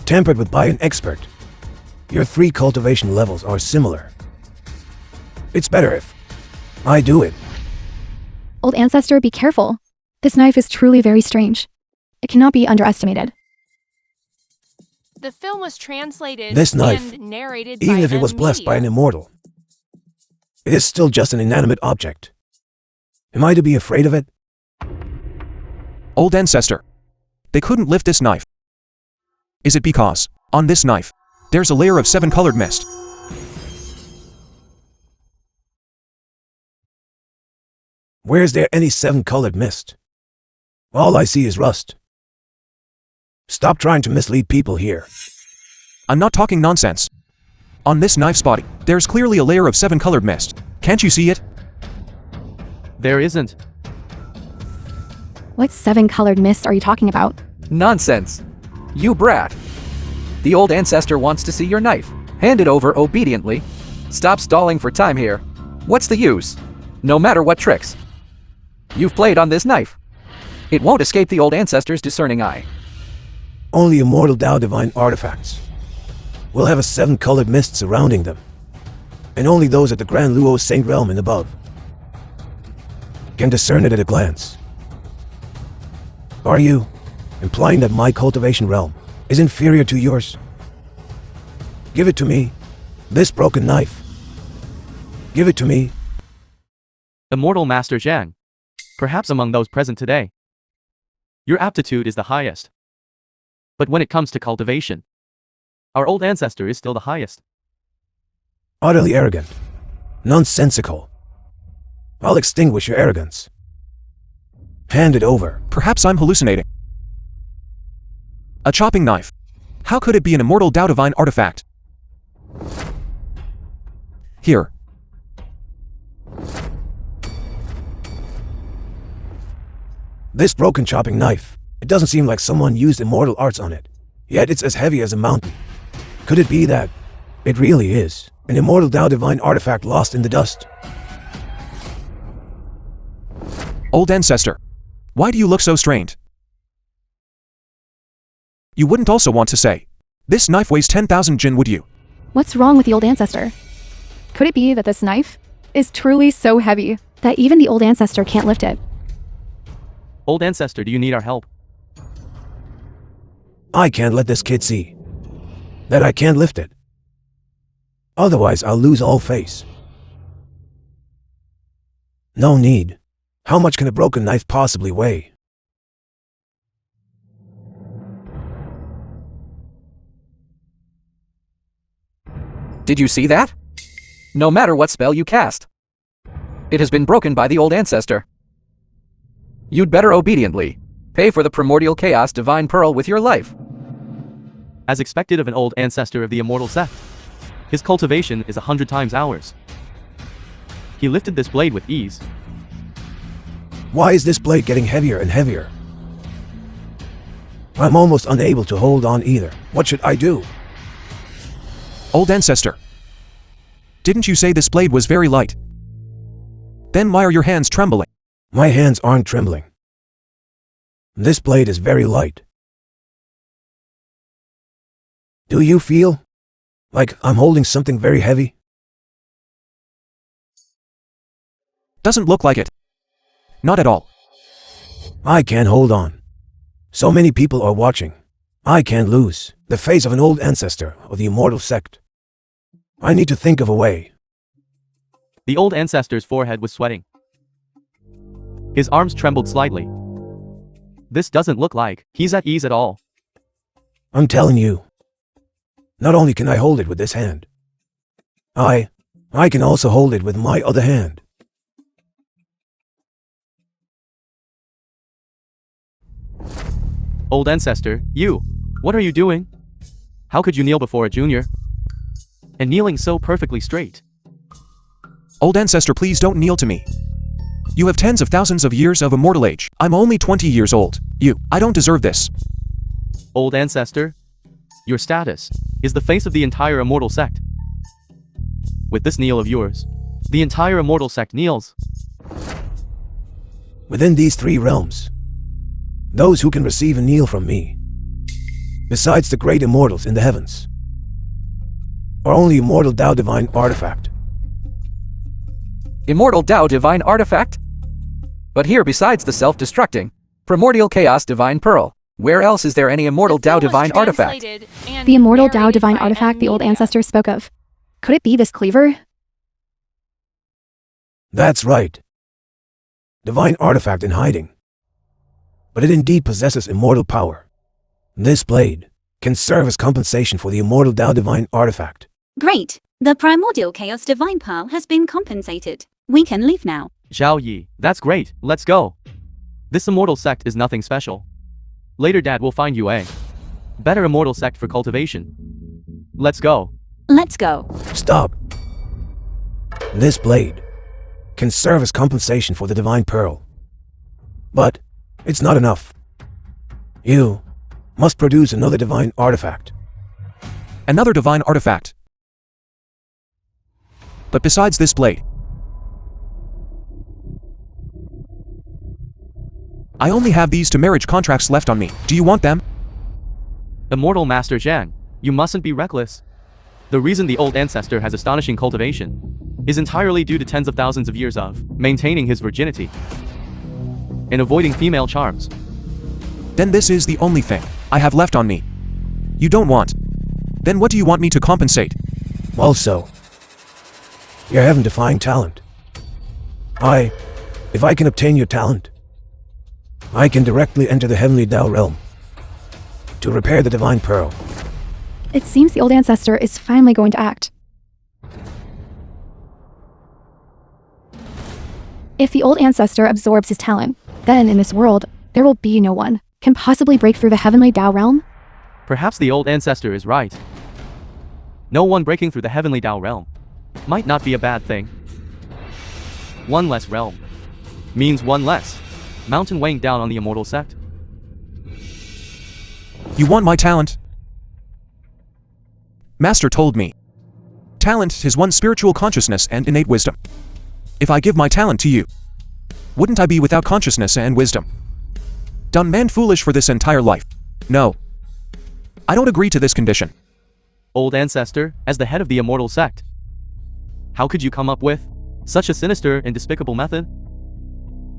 tampered with by an expert. Your 3 cultivation levels are similar. It's better if I do it. Old ancestor, be careful. This knife is truly very strange. It cannot be underestimated. The film was translated This knife, and narrated even by if it the was blessed by an media. immortal, it is still just an inanimate object. Am I to be afraid of it? Old ancestor. They couldn't lift this knife. Is it because, on this knife, there's a layer of 7-colored mist? Where's there any 7-colored mist? All I see is rust. Stop trying to mislead people here. I'm not talking nonsense. On this knife's body, there's clearly a layer of 7-colored mist. Can't you see it? There isn't. What 7-colored mist are you talking about? Nonsense. You brat. The old ancestor wants to see your knife. Hand it over obediently. Stop stalling for time here. What's the use? No matter what tricks you've played on this knife, it won't escape the old ancestor's discerning eye. Only immortal Tao divine artifacts will have a 7-colored mist surrounding them, and only those at the Grand Luo Saint Realm and above can discern it at a glance. Are you implying that my cultivation realm is inferior to yours? Give it to me. This broken knife. Give it to me. Immortal Master Zhang. Perhaps among those present today, your aptitude is the highest. But when it comes to cultivation, our old ancestor is still the highest. Utterly arrogant. Nonsensical. I'll extinguish your arrogance. Hand it over. Perhaps I'm hallucinating. A chopping knife. How could it be an immortal Tao divine artifact? Here. This broken chopping knife. It doesn't seem like someone used immortal arts on it. Yet it's as heavy as a mountain. Could it be that it really is an immortal Tao divine artifact lost in the dust? Old ancestor. Why do you look so strained? You wouldn't also want to say, this knife weighs 10,000 jin, would you? What's wrong with the old ancestor? Could it be that this knife is truly so heavy that even the old ancestor can't lift it? Old ancestor, do you need our help? I can't let this kid see that I can't lift it. Otherwise, I'll lose all face. No need. How much can a broken knife possibly weigh? Did you see that? No matter what spell you cast, it has been broken by the old ancestor. You'd better obediently pay for the primordial chaos divine pearl with your life. As expected of an old ancestor of the immortal sect, his cultivation is 100 times ours. He lifted this blade with ease. Why is this blade getting heavier and heavier? I'm almost unable to hold on either. What should I do? Old ancestor. Didn't you say this blade was very light? Then why are your hands trembling? My hands aren't trembling. This blade is very light. Do you feel like I'm holding something very heavy? Doesn't look like it. Not at all. I can't hold on. So many people are watching. I can't lose the face of an old ancestor of the immortal sect. I need to think of a way. The old ancestor's forehead was sweating. His arms trembled slightly. This doesn't look like he's at ease at all. I'm telling you. Not only can I hold it with this hand, I can also hold it with my other hand. Old ancestor, you. What are you doing? How could you kneel before a junior? And kneeling so perfectly straight. Old ancestor, please don't kneel to me. You have tens of thousands of years of immortal age. I'm only 20 years old. I don't deserve this. Old ancestor, your status is the face of the entire immortal sect. With this kneel of yours, the entire immortal sect kneels. Within these 3 realms, those who can receive a kneel from me, besides the great immortals in the heavens, are only immortal Tao divine artifact. Immortal Tao divine artifact? But here, besides the self-destructing primordial chaos divine pearl, where else is there any immortal The Tao film was divine artifact? translated and The immortal Tao narrated divine by artifact the old media. ancestors spoke of. Could it be this cleaver? That's right. Divine artifact in hiding. But it indeed possesses immortal power. This blade can serve as compensation for the immortal Tao divine artifact. Great. The primordial chaos divine pearl has been compensated. We can leave now. Zhao Yi, that's great, let's go. This immortal sect is nothing special. Later Dad will find you a better immortal sect for cultivation. Let's go. Let's go. Stop. This blade can serve as compensation for the divine pearl. But it's not enough. You must produce another divine artifact. Another divine artifact. But besides this blade, I only have these 2 marriage contracts left on me. Do you want them? Immortal Master Zhang, you mustn't be reckless. The reason the old ancestor has astonishing cultivation is entirely due to tens of thousands of years of maintaining his virginity and avoiding female charms. Then this is the only thing I have left on me. You don't want. Then what do you want me to compensate? Also, your heaven-defying talent. If I can obtain your talent, I can directly enter the heavenly Tao realm to repair the divine pearl. It seems the old ancestor is finally going to act. If the old ancestor absorbs his talent, then in this world, there will be no one can possibly break through the heavenly Tao realm. Perhaps the old ancestor is right. No one breaking through the heavenly Tao realm might not be a bad thing. One less realm means one less mountain weighing down on the immortal sect. You want my talent? Master told me. Talent is one spiritual consciousness and innate wisdom. If I give my talent to you, wouldn't I be without consciousness and wisdom? Dumb man foolish for this entire life. No. I don't agree to this condition. Old ancestor, as the head of the immortal sect, how could you come up with such a sinister and despicable method?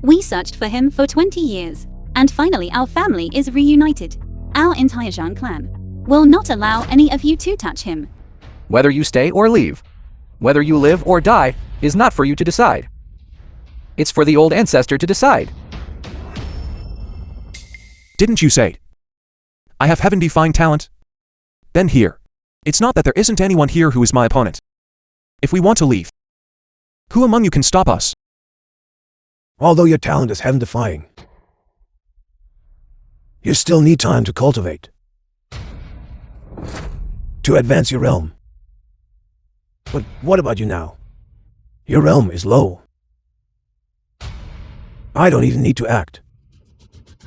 We searched for him for 20 years, and finally our family is reunited. Our entire Zhang clan will not allow any of you to touch him. Whether you stay or leave, whether you live or die, is not for you to decide. It's for the old ancestor to decide. Didn't you say I have heaven-defying talent? Then here. It's not that there isn't anyone here who is my opponent. If we want to leave, who among you can stop us? Although your talent is heaven-defying, you still need time to cultivate, to advance your realm. But what about you now? Your realm is low. I don't even need to act.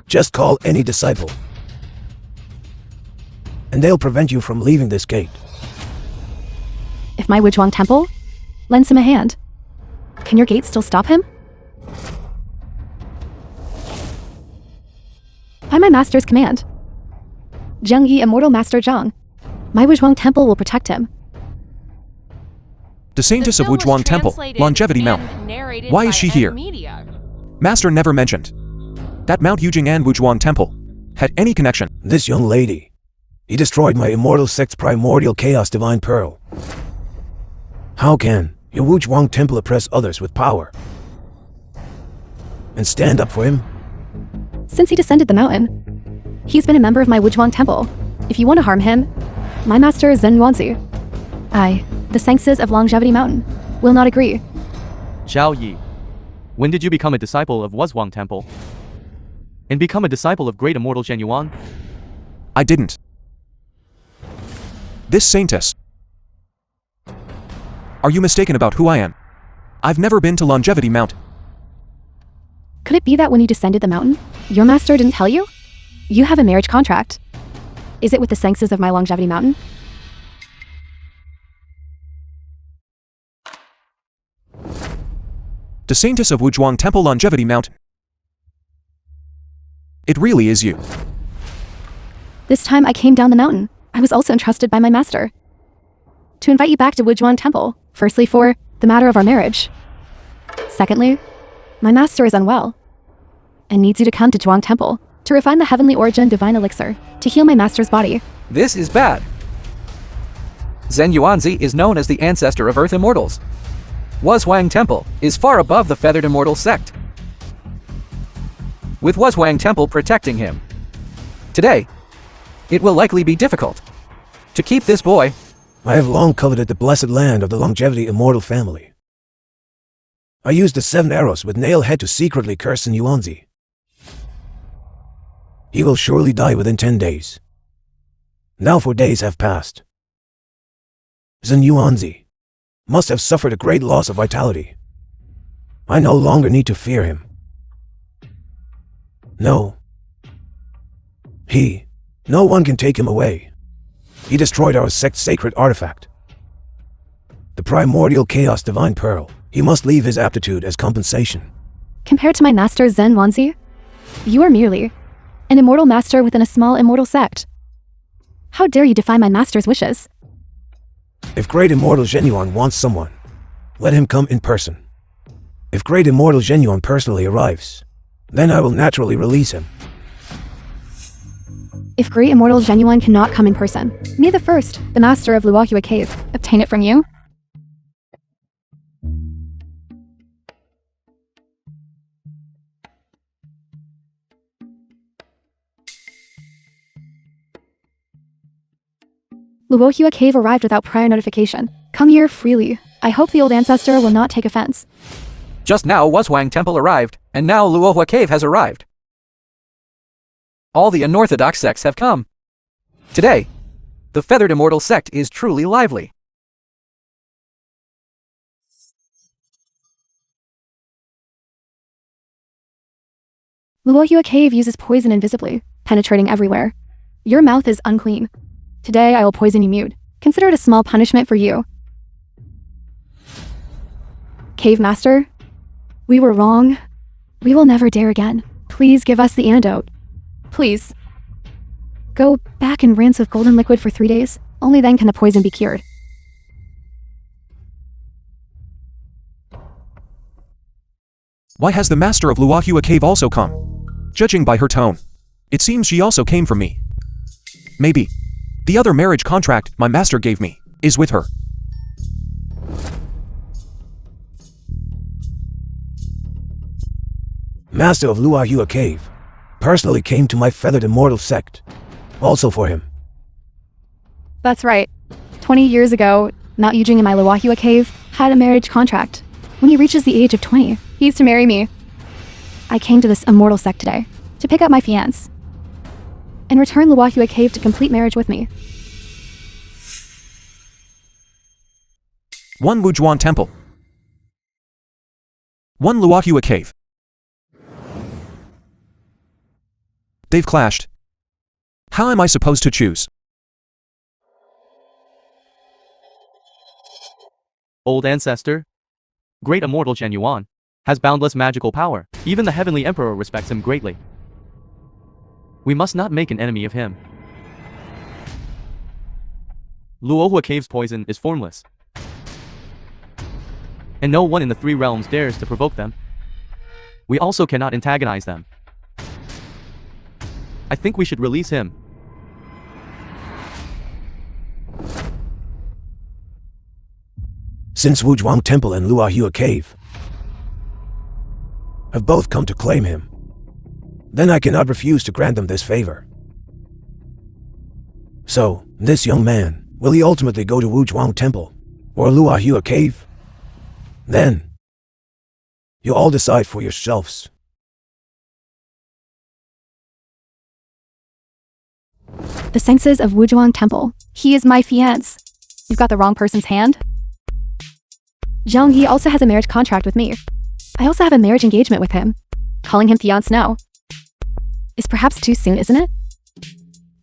Just call any disciple, and they'll prevent you from leaving this gate. If my Wuzhuang temple lends him a hand, can your gate still stop him? By my master's command, Zheng Yi, immortal master Zhang, my Wuzhuang temple will protect him. The Saintess of film was Wuzhuang Temple, translated Longevity and Mountain. narrated Why by is she here? media. Master never mentioned that Mount Yujing and Wuzhuang Temple had any connection. This young lady, he destroyed my immortal sect's primordial chaos divine pearl. How can your Wuzhuang temple oppress others with power and stand up for him? Since he descended the mountain, he's been a member of my Wuzhuang temple. If you want to harm him, my master Zhen Yuanzi, I, the Sanctus of Longevity Mountain, will not agree. Zhao Yi, when did you become a disciple of Wuzhuang Temple? and become a disciple of great immortal Zhen Yuan? I didn't. This saintess. Are you mistaken about who I am? I've never been to Longevity Mountain. Could it be that when you descended the mountain, your master didn't tell you? You have a marriage contract. Is it with the sanctions of my Longevity Mountain? The saintess of Wuzhuang Temple Longevity Mountain. It really is you. This time I came down the mountain. I was also entrusted by my master to invite you back to Wuzhuang Temple. Firstly, for the matter of our marriage. Secondly, my master is unwell and needs you to come to Zhuang Temple to refine the heavenly origin divine elixir to heal my master's body. This is bad. Zhen Yuanzi is known as the ancestor of Earth Immortals. Wuzhuang Temple is far above the Feathered Immortal sect, with Wuzhuang Temple protecting him. Today, it will likely be difficult to keep this boy. I have long coveted the blessed land of the Longevity Immortal family. I used the 7 arrows with Nailhead to secretly curse Zhen Yuanzi. He will surely die within 10 days. Now 4 days have passed. Zhen Yuanzi must have suffered a great loss of vitality. I no longer need to fear him. No. No one can take him away. He destroyed our sect's sacred artifact, the primordial chaos divine pearl. He must leave his aptitude as compensation. Compared to my master Zhen Yuanzi, you are merely an immortal master within a small immortal sect. How dare you defy my master's wishes? If great immortal Zhen Yuan wants someone, let him come in person. If great immortal Zhen Yuan personally arrives, then I will naturally release him. If great immortal Zhen Yuan cannot come in person, me the first, the master of Luohua Cave, obtain it from you. Luohua Cave arrived without prior notification. Come here freely. I hope the old ancestor will not take offense. Just now Wuzhuang Temple arrived, and now Luohua Cave has arrived. All the unorthodox sects have come. Today, the Feathered Immortal sect is truly lively. Luohua Cave uses poison invisibly, penetrating everywhere. Your mouth is unclean. Today I will poison you mute. Consider it a small punishment for you. Cave Master, we were wrong. We will never dare again. Please give us the antidote. Please. Go back and rinse with golden liquid for 3 days. Only then can the poison be cured. Why has the master of Luohua Cave also come? Judging by her tone, it seems she also came from me. Maybe the other marriage contract my master gave me is with her. Master of Luohua Cave personally came to my Feathered Immortal sect, also for him. That's right. 20 years ago, Mount Yujing in my Luohua Cave had a marriage contract. When he reaches the age of 20, he is to marry me. I came to this immortal sect today to pick up my fiancé and return Luohua Cave to complete marriage with me. 1 Wuzhuang Temple. 1 Luohua Cave. They've clashed. How am I supposed to choose? Old ancestor, great immortal Zhen Yuan, has boundless magical power. Even the heavenly emperor respects him greatly. We must not make an enemy of him. Luohua Cave's poison is formless, and no one in the 3 realms dares to provoke them. We also cannot antagonize them. I think we should release him. Since Wuzhuang Temple and Luohua Cave have both come to claim him, then I cannot refuse to grant them this favor. So, this young man, will he ultimately go to Wuzhuang Temple or Luohua Cave? Then, you all decide for yourselves. The senses of Wuzhuang Temple. He is my fiancé. You've got the wrong person's hand. Zhang Yi also has a marriage contract with me. I also have a marriage engagement with him. Calling him fiancé now is perhaps too soon, isn't it?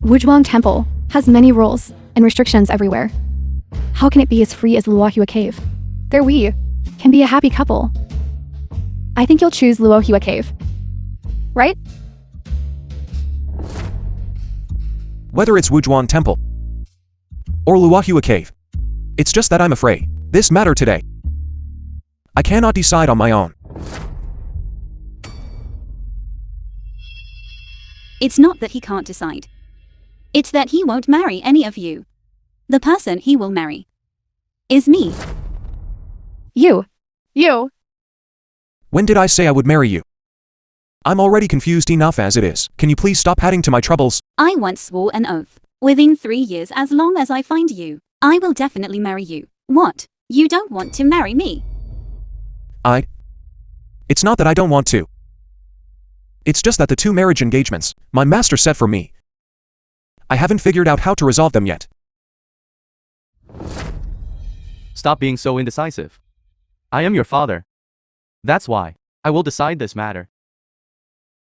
Wuzhuang Temple has many rules and restrictions everywhere. How can it be as free as Luohua Cave? There we can be a happy couple. I think you'll choose Luohua Cave. Right? Whether it's Wuzhuang Temple or Luohua Cave, it's just that I'm afraid this matter today. I cannot decide on my own. It's not that he can't decide. It's that he won't marry any of you. The person he will marry is me. You. When did I say I would marry you? I'm already confused enough as it is. Can you please stop adding to my troubles? I once swore an oath. Within 3 years, as long as I find you, I will definitely marry you. What? You don't want to marry me? It's not that I don't want to. It's just that the 2 marriage engagements my master set for me, I haven't figured out how to resolve them yet. Stop being so indecisive. I am your father. That's why I will decide this matter.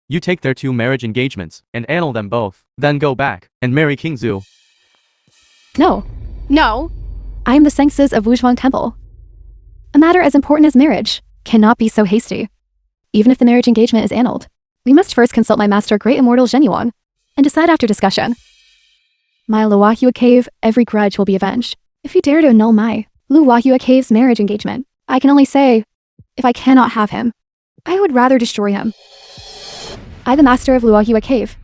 You take their 2 marriage engagements and annul them both, then go back and marry King Zhu. No. I am the senses of Wuzhuang Temple. A matter as important as marriage cannot be so hasty. Even if the marriage engagement is annulled, we must first consult my master Great Immortal Zhenyuan and decide after discussion. My Luohua Cave, every grudge will be avenged. If you dare to annul my Luohua Cave's marriage engagement, I can only say, if I cannot have him, I would rather destroy him. I, the master of Luohua Cave,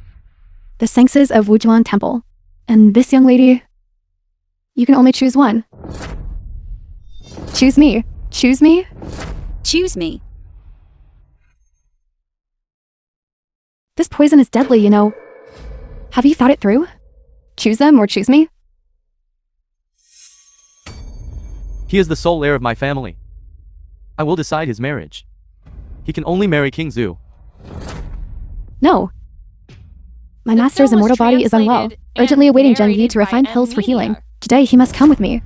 the senses of Wuzhuang Temple, and this young lady, you can only choose one. Choose me. Choose me. Choose me. This poison is deadly, you know. Have you thought it through? Choose them or choose me? He is the sole heir of my family. I will decide his marriage. He can only marry King Zhu. No. My The master's film was immortal body is unwell, translated urgently and awaiting Zhang Yi narrated to by refine a pills for healing. meteor. Today he must come with me.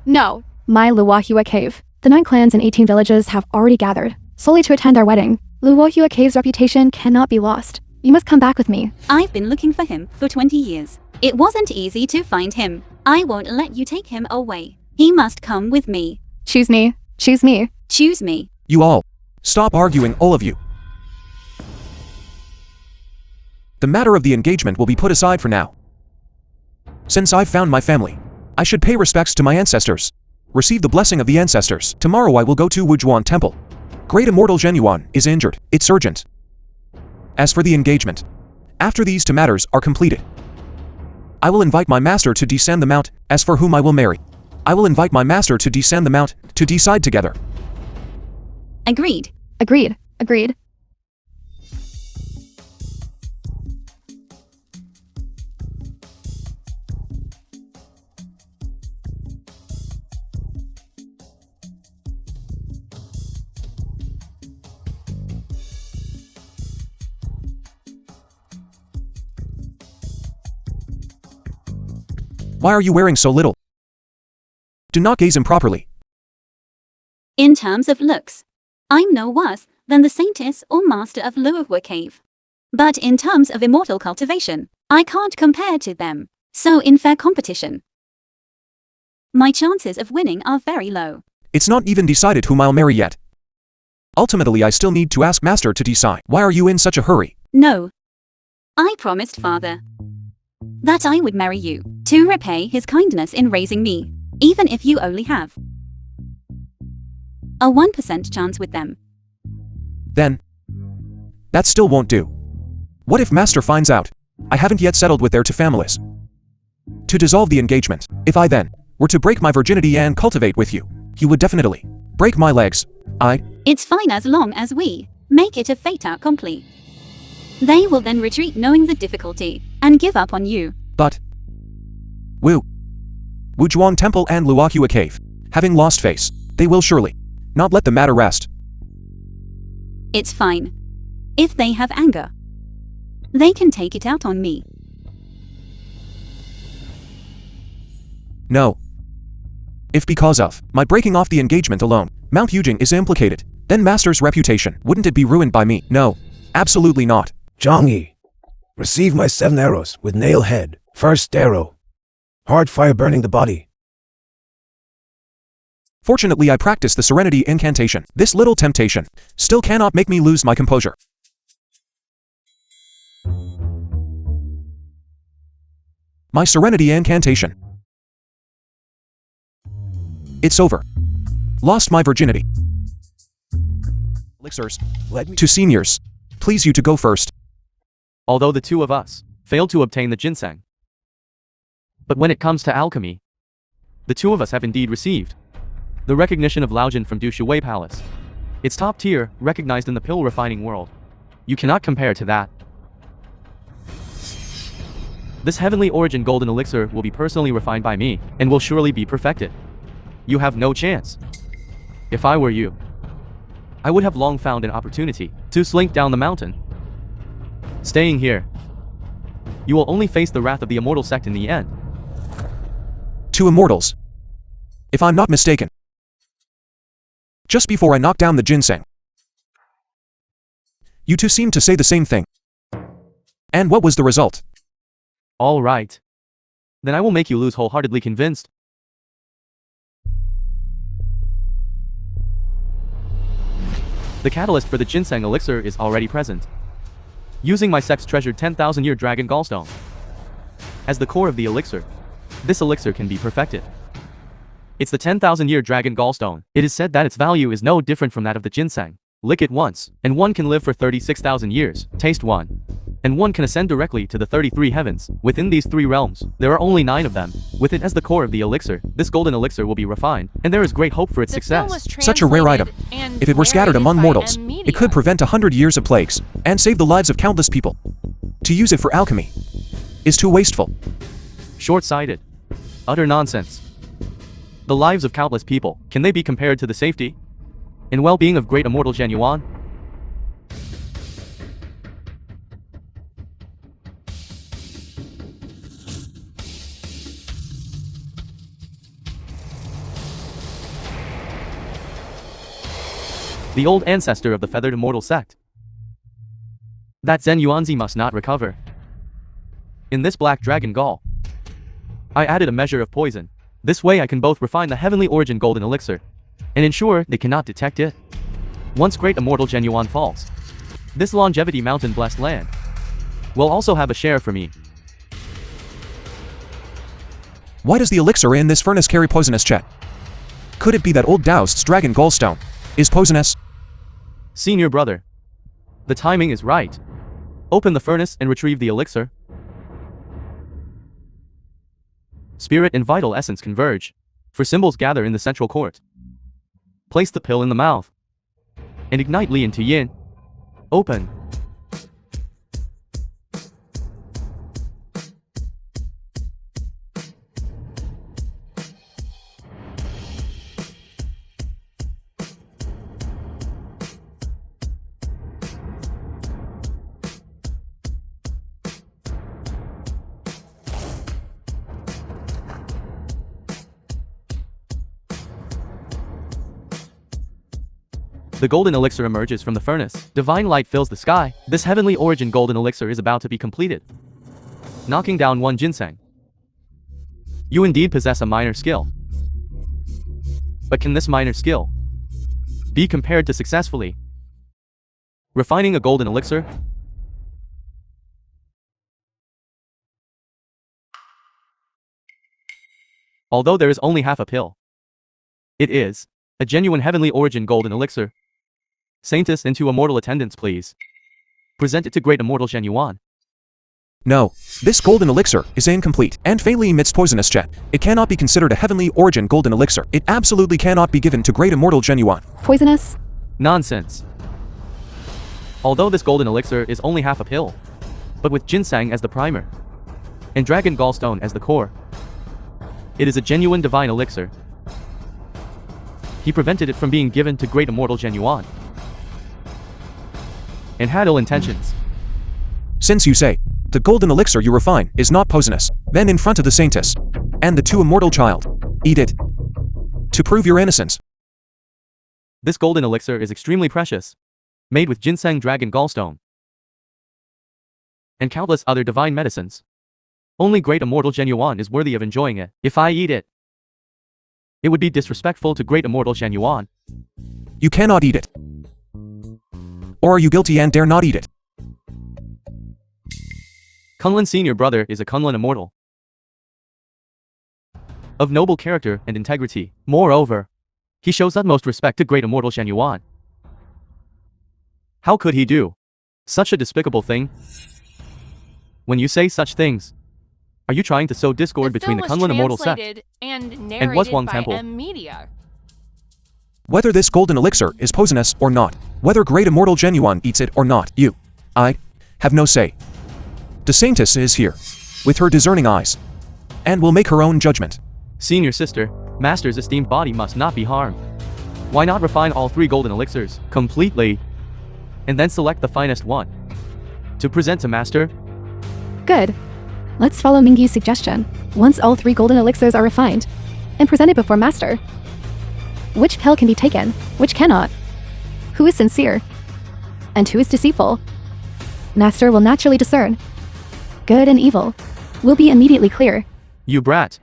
No. My Luohua Cave. The 9 clans and 18 villages have already gathered, solely to attend our wedding. Luohua Cave's reputation cannot be lost. You must come back with me. I've been looking for him for 20 years. It wasn't easy to find him. I won't let you take him away. He must come with me. Choose me. Choose me. Choose me. You all, stop arguing, all of you. The matter of the engagement will be put aside for now. Since I've found my family, I should pay respects to my ancestors. Receive the blessing of the ancestors. Tomorrow I will go to Wuzhuang Temple. Great Immortal Zhenyuan is injured. It's urgent. As for the engagement, after these 2 matters are completed, I will invite my master to descend the mount. As for whom I will marry, I will invite my master to descend the mount to decide together. Agreed. Agreed. Agreed. Why are you wearing so little? Do not gaze improperly. In terms of looks, I'm no worse than the saintess or master of Luohua Cave. But in terms of immortal cultivation, I can't compare to them. So in fair competition, my chances of winning are very low. It's not even decided whom I'll marry yet. Ultimately, I still need to ask Master to decide. Why are you in such a hurry? No. I promised Father that I would marry you to repay his kindness in raising me, even if you only have a 1% chance with them. Then, that still won't do. What if Master finds out I haven't yet settled with their 2 families? To dissolve the engagement, if I then were to break my virginity and cultivate with you, he would definitely break my legs. It's fine as long as we make it a fait accompli. They will then retreat knowing the difficulty and give up on you. But Wuzhuang Temple and Luohua Cave, having lost face, they will surely not let the matter rest. It's fine. If they have anger, they can take it out on me. No. If because of my breaking off the engagement alone, Mount Yujing is implicated, then Master's reputation, wouldn't it be ruined by me? No. Absolutely not. Zhang-Yi, receive my 7 arrows with nail head. First arrow. Hard fire burning the body. Fortunately I practiced the Serenity incantation. This little temptation still cannot make me lose my composure. My Serenity incantation. It's over. Lost my virginity. Elixirs. Let me To seniors. Please you to go first. Although the two of us failed to obtain the ginseng. But when it comes to alchemy, the two of us have indeed received the recognition of Laojin from Dushuwei Palace. It's top tier, recognized in the pill refining world. You cannot compare to that. This heavenly origin golden elixir will be personally refined by me, and will surely be perfected. You have no chance. If I were you, I would have long found an opportunity to slink down the mountain. Staying here, you will only face the wrath of the immortal sect in the end. 2 immortals. If I'm not mistaken. Just before I knocked down the ginseng, you two seemed to say the same thing. And what was the result? All right. Then I will make you lose wholeheartedly convinced. The catalyst for the ginseng elixir is already present. Using my sect's treasured 10,000-year dragon gallstone as the core of the elixir, this elixir can be perfected. It's the 10,000-year dragon gallstone. It is said that its value is no different from that of the ginseng. Lick it once, and one can live for 36,000 years. Taste one, and one can ascend directly to the 33 heavens. Within these 3 realms, there are only 9 of them. With it as the core of the elixir, this golden elixir will be refined, and there is great hope for its The film success. was Such a rare item. translated and If it were scattered narrated among by mortals, M it could Media. prevent 100 years of plagues, and save the lives of countless people. To use it for alchemy is too wasteful. Short-sighted. Utter nonsense. The lives of countless people, can they be compared to the safety and well-being of great immortal Genuine? The old ancestor of the feathered immortal sect. That Zen Yuanzi must not recover. In this black dragon gall, I added a measure of poison. This way I can both refine the heavenly origin golden elixir and ensure they cannot detect it. Once great immortal Genuine falls, this longevity mountain blessed land will also have a share for me. Why does the elixir in this furnace carry poisonous jet? Could it be that old Daost's dragon gallstone is poisonous? Senior brother, the timing is right. Open the furnace and retrieve the elixir. Spirit and vital essence converge, for symbols gather in the central court. Place the pill in the mouth, and ignite Li into Yin. Open. The golden elixir emerges from the furnace. Divine light fills the sky. This heavenly origin golden elixir is about to be completed. Knocking down 1 ginseng. You indeed possess a minor skill. But can this minor skill be compared to successfully refining a golden elixir? Although there is only half a pill, it is a genuine heavenly origin golden elixir. Saintess and 2 immortal attendants, please. Present it to great immortal Genuine. No, this golden elixir is incomplete and faintly emits poisonous jet. It cannot be considered a heavenly origin golden elixir. It absolutely cannot be given to great immortal Genuine. Poisonous? Nonsense. Although this golden elixir is only half a pill, but with ginseng as the primer and dragon gallstone as the core, it is a genuine divine elixir. He prevented it from being given to great immortal Genuine, and had ill intentions. Since you say the golden elixir you refine is not poisonous, then in front of the saintess, And the two immortal child. Eat it. To prove your innocence. This golden elixir is extremely precious, made with ginseng dragon gallstone and countless other divine medicines. Only great immortal Genuine is worthy of enjoying it. If I eat it, it would be disrespectful to great immortal Genuine. You cannot eat it. Or are you guilty and dare not eat it? Kunlun senior brother is a Kunlun immortal, of noble character and integrity. Moreover, he shows utmost respect to great immortal Genuine. How could he do such a despicable thing? When you say such things, are you trying to sow discord between the Kunlun immortal sect and What's by Temple? Media. Whether this golden elixir is poisonous or not, whether great immortal Genuine eats it or not, I have no say. DeSaintis is here, with her discerning eyes, and will make her own judgment. Senior sister, Master's esteemed body must not be harmed. Why not refine all three golden elixirs completely, and then select the finest one to present to Master? Good. Let's follow Mingyi's suggestion. Once all 3 golden elixirs are refined and presented before Master, which pill can be taken, which cannot? Who is sincere? And who is deceitful? Master will naturally discern. Good and evil will be immediately clear. You brat.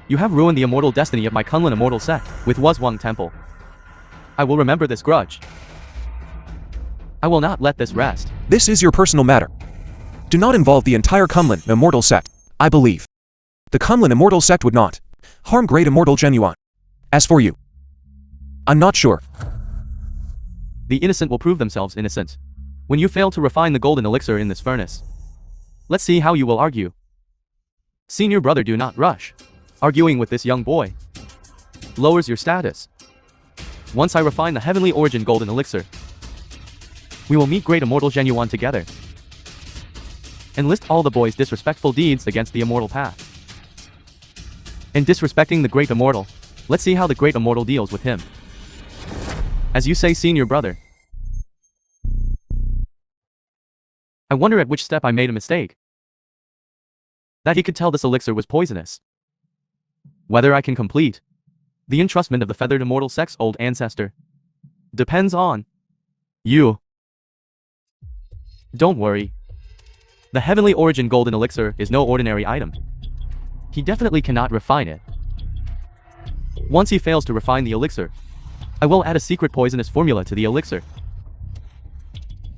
You have ruined the immortal destiny of my Kunlun immortal sect with Wuzwang Temple. I will remember this grudge. I will not let this rest. This is your personal matter. Do not involve the entire Kunlun immortal sect, I believe. The Kunlun immortal sect would not harm great immortal Genuine. As for you, I'm not sure. The innocent will prove themselves innocent when you fail to refine the golden elixir in this furnace. Let's see how you will argue. Senior brother, do not rush. Arguing with this young boy lowers your status. Once I refine the heavenly origin golden elixir, we will meet great immortal Genuine together and list all the boy's disrespectful deeds against the immortal path. And disrespecting the great immortal, let's see how the great immortal deals with him. As you say, senior brother. I wonder at which step I made a mistake. That he could tell this elixir was poisonous. Whether I can complete the entrustment of the feathered immortal sect's old ancestor depends on you. Don't worry. The heavenly origin golden elixir is no ordinary item. He definitely cannot refine it. Once he fails to refine the elixir, I will add a secret poisonous formula to the elixir.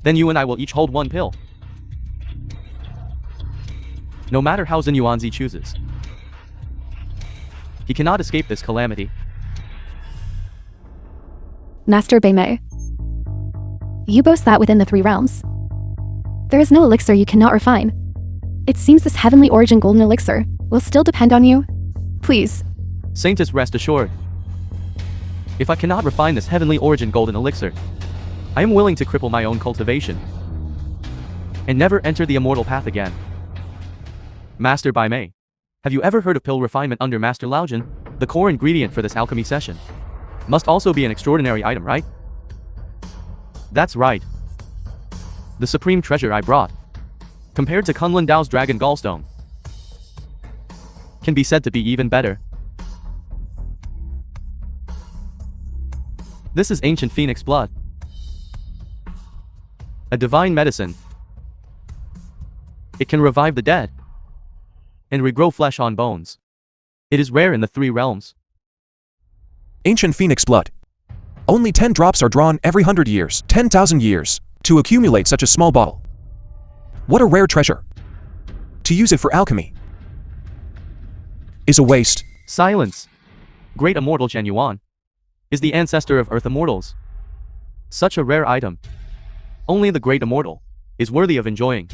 Then you and I will each hold 1 pill. No matter how Xinyuanzi chooses, he cannot escape this calamity. Master Beimei, you boast that within the 3 realms there is no elixir you cannot refine. It seems this heavenly origin golden elixir will still depend on you. Please. Saintus, rest assured. If I cannot refine this heavenly origin golden elixir, I am willing to cripple my own cultivation and never enter the immortal path again. Master Beimei, have you ever heard of pill refinement under Master Laojin? The core ingredient for this alchemy session must also be an extraordinary item, right? That's right. The supreme treasure I brought, compared to Kunlun Dao's dragon gallstone, can be said to be even better. This is ancient phoenix blood, a divine medicine. It can revive the dead and regrow flesh on bones. It is rare in the 3 realms. Ancient phoenix blood. Only 10 drops are drawn every 100 years, 10,000 years, to accumulate such a small bottle. What a rare treasure. To use it for alchemy is a waste. Silence. Great immortal Genuine is the ancestor of earth immortals. Such a rare item, only the great immortal is worthy of enjoying.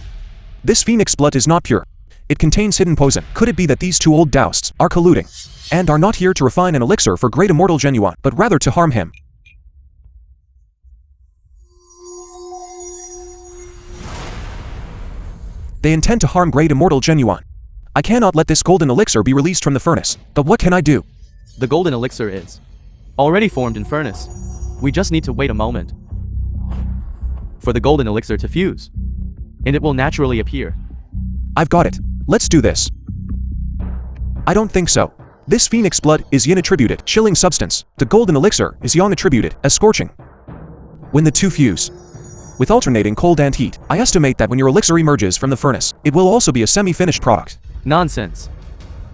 This phoenix blood is not pure. It contains hidden poison. Could it be that these 2 old Daoists are colluding and are not here to refine an elixir for great immortal Genuine, but rather to harm him? They intend to harm great immortal Genuine. I cannot let this golden elixir be released from the furnace. But what can I do? The golden elixir is already formed in furnace. We just need to wait a moment for the golden elixir to fuse, and it will naturally appear. I've got it. Let's do this. I don't think so. This phoenix blood is yin attributed, chilling substance. The golden elixir is yang attributed, as scorching. When the two fuse, with alternating cold and heat, I estimate that when your elixir emerges from the furnace, it will also be a semi-finished product. Nonsense.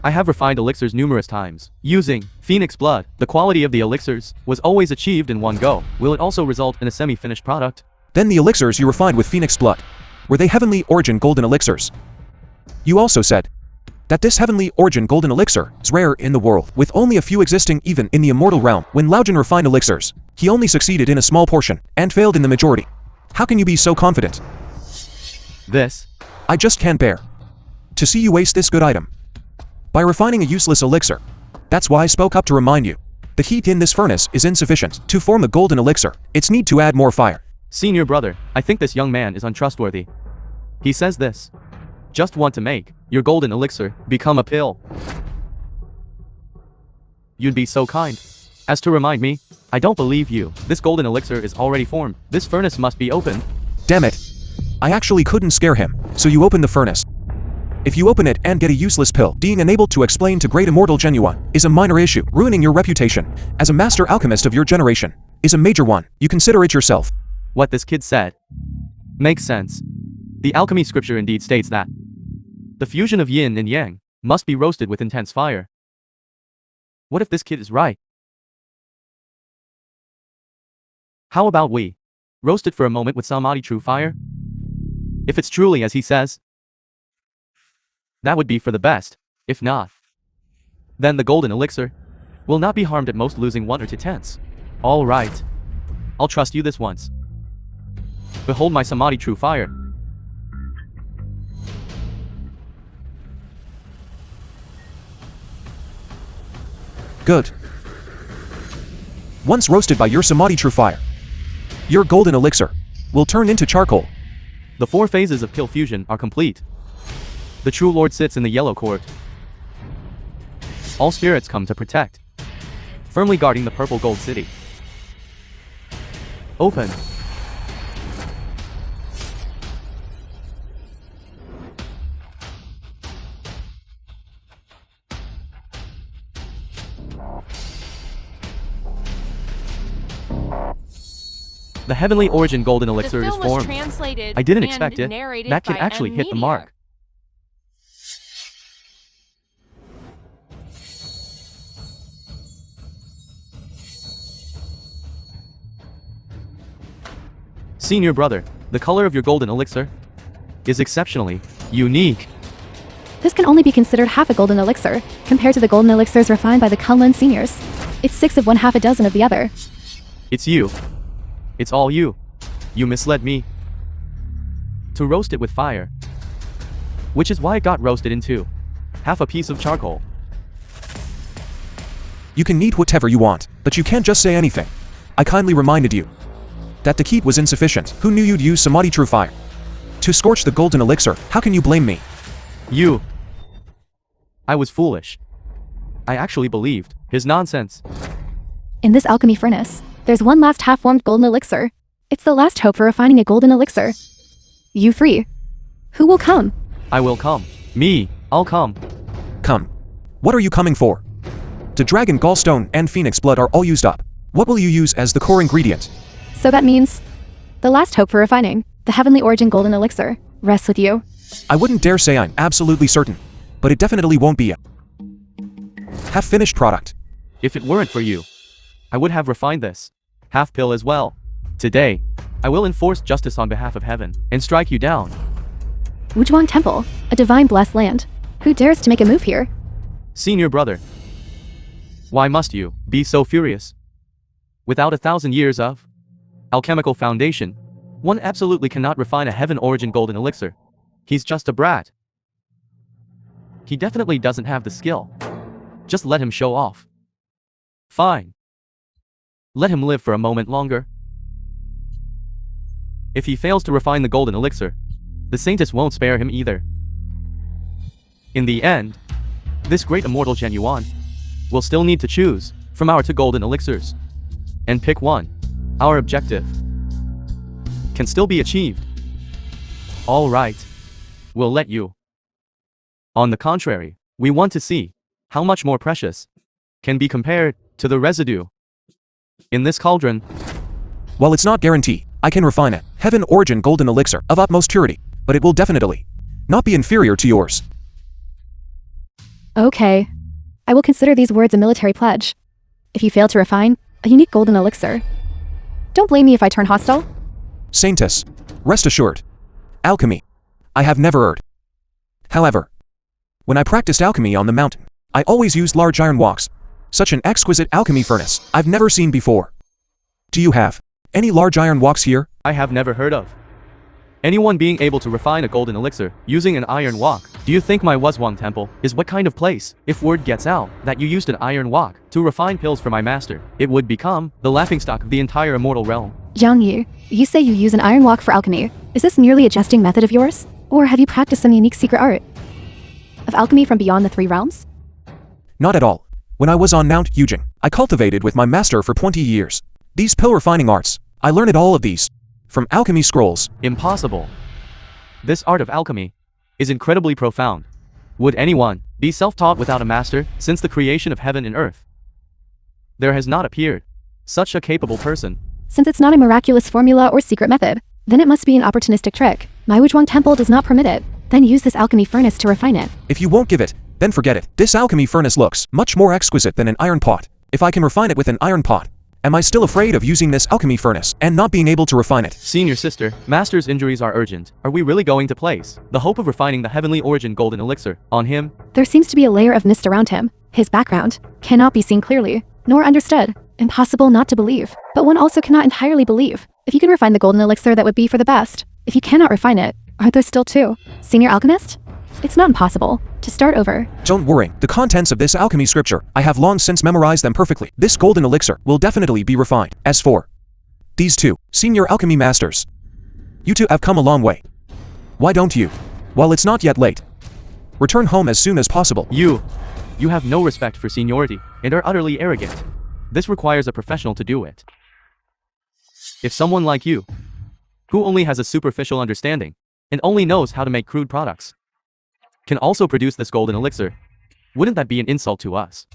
I have refined elixirs numerous times. Using phoenix blood, the quality of the elixirs was always achieved in one go. Will it also result in a semi-finished product? Then the elixirs you refined with phoenix blood, were they heavenly origin golden elixirs? You also said that this heavenly origin golden elixir is rare in the world, with only a few existing even in the immortal realm. When Laojin refined elixirs, he only succeeded in a small portion, and failed in the majority. How can you be so confident? I just can't bear to see you waste this good item by refining a useless elixir. That's why I spoke up to remind you. The heat in this furnace is insufficient to form a golden elixir. It's need to add more fire. Senior brother, I think this young man is untrustworthy. He says this. Just want to make your golden elixir become a pill. You'd be so kind as to remind me. I don't believe you. This golden elixir is already formed. This furnace must be opened. Damn it. I actually couldn't scare him, so you open the furnace. If you open it and get a useless pill, being unable to explain to great immortal genuine is a minor issue. Ruining your reputation as a master alchemist of your generation is a major one. You consider it yourself. What this kid said makes sense. The alchemy scripture indeed states that the fusion of yin and yang must be roasted with intense fire. What if this kid is right? How about we roast it for a moment with samadhi true fire? If it's truly as he says, that would be for the best. If not, then the golden elixir will not be harmed, at most losing 1 or 2 tenths. All right. I'll trust you this once. Behold my samadhi true fire. Good. Once roasted by your samadhi true fire, your golden elixir will turn into charcoal. The 4 phases of pill fusion are complete. The true lord sits in the yellow court. All spirits come to protect, firmly guarding the purple gold city. Open. The heavenly origin golden elixir The is film was formed. translated I didn't and expect it. narrated That kid by actually hit the Media. mark. Senior brother, the color of your golden elixir is exceptionally unique. This can only be considered half a golden elixir, compared to the golden elixirs refined by the Kunlun seniors. It's 6 of one, half a dozen of the other. It's you. It's all you. You misled me to roast it with fire, which is why it got roasted into half a piece of charcoal. You can need whatever you want, but you can't just say anything. I kindly reminded you that the heat was insufficient. Who knew you'd use samadhi true fire to scorch the golden elixir? How can you blame me? I was foolish. I actually believed his nonsense. In this alchemy furnace, there's one last half-formed golden elixir. It's the last hope for refining a golden elixir. You 3. Who will come? I will come. I'll come. Come. What are you coming for? The dragon gallstone and phoenix blood are all used up. What will you use as the core ingredient? So that means the last hope for refining the heavenly origin golden elixir rests with you. I wouldn't dare say I'm absolutely certain, but it definitely won't be a half-finished product. If it weren't for you, I would have refined this half pill as well. Today, I will enforce justice on behalf of heaven and strike you down. Wuzhuang Temple, a divine blessed land. Who dares to make a move here? Senior brother, why must you be so furious? Without 1,000 years of alchemical foundation, one absolutely cannot refine a heaven origin golden elixir. He's just a brat. He definitely doesn't have the skill. Just let him show off. Fine. Let him live for a moment longer. If he fails to refine the golden elixir, the Saintess won't spare him either. In the end, this great immortal genuine will still need to choose from our 2 golden elixirs and pick one. Our objective can still be achieved. All right. We'll let you. On the contrary, we want to see how much more precious can be compared to the residue in this cauldron. While it's not guaranteed, I can refine a heaven origin golden elixir of utmost purity, but it will definitely not be inferior to yours. Okay. I will consider these words a military pledge. If you fail to refine a unique golden elixir, don't blame me if I turn hostile. Saintess, rest assured. Alchemy, I have never erred. However, when I practiced alchemy on the mountain, I always used large iron woks. Such an exquisite alchemy furnace I've never seen before. Do you have any large iron woks here? I have never heard of anyone being able to refine a golden elixir using an iron wok. Do you think my Wuzwang temple is what kind of place? If word gets out that you used an iron wok to refine pills for my master, it would become the laughingstock of the entire immortal realm. Jiang Yu, you say you use an iron wok for alchemy. Is this merely a jesting method of yours? Or have you practiced some unique secret art of alchemy from beyond the three realms? Not at all. When I was on Mount Yujing, I cultivated with my master for 20 years. These pill refining arts, I learned all of these from alchemy scrolls. Impossible. This art of alchemy is incredibly profound. Would anyone be self-taught without a master since the creation of heaven and earth? There has not appeared such a capable person. Since it's not a miraculous formula or secret method, then it must be an opportunistic trick. My Wuzhuang temple does not permit it. Then use this alchemy furnace to refine it. If you won't give it, then forget it. This alchemy furnace looks much more exquisite than an iron pot. If I can refine it with an iron pot, am I still afraid of using this alchemy furnace and not being able to refine it? Senior sister, master's injuries are urgent. Are we really going to place the hope of refining the heavenly origin golden elixir on him? There seems to be a layer of mist around him. His background cannot be seen clearly, nor understood. Impossible not to believe. But one also cannot entirely believe. If you can refine the golden elixir, that would be for the best. If you cannot refine it, aren't there still two? Senior alchemist? It's not impossible to start over. Don't worry, the contents of this alchemy scripture, I have long since memorized them perfectly. This golden elixir will definitely be refined. As for these two senior alchemy masters, you two have come a long way. Why don't you, while it's not yet late, return home as soon as possible? You have no respect for seniority and are utterly arrogant. This requires a professional to do it. If someone like you, who only has a superficial understanding and only knows how to make crude products, can also produce this golden elixir, wouldn't that be an insult to us?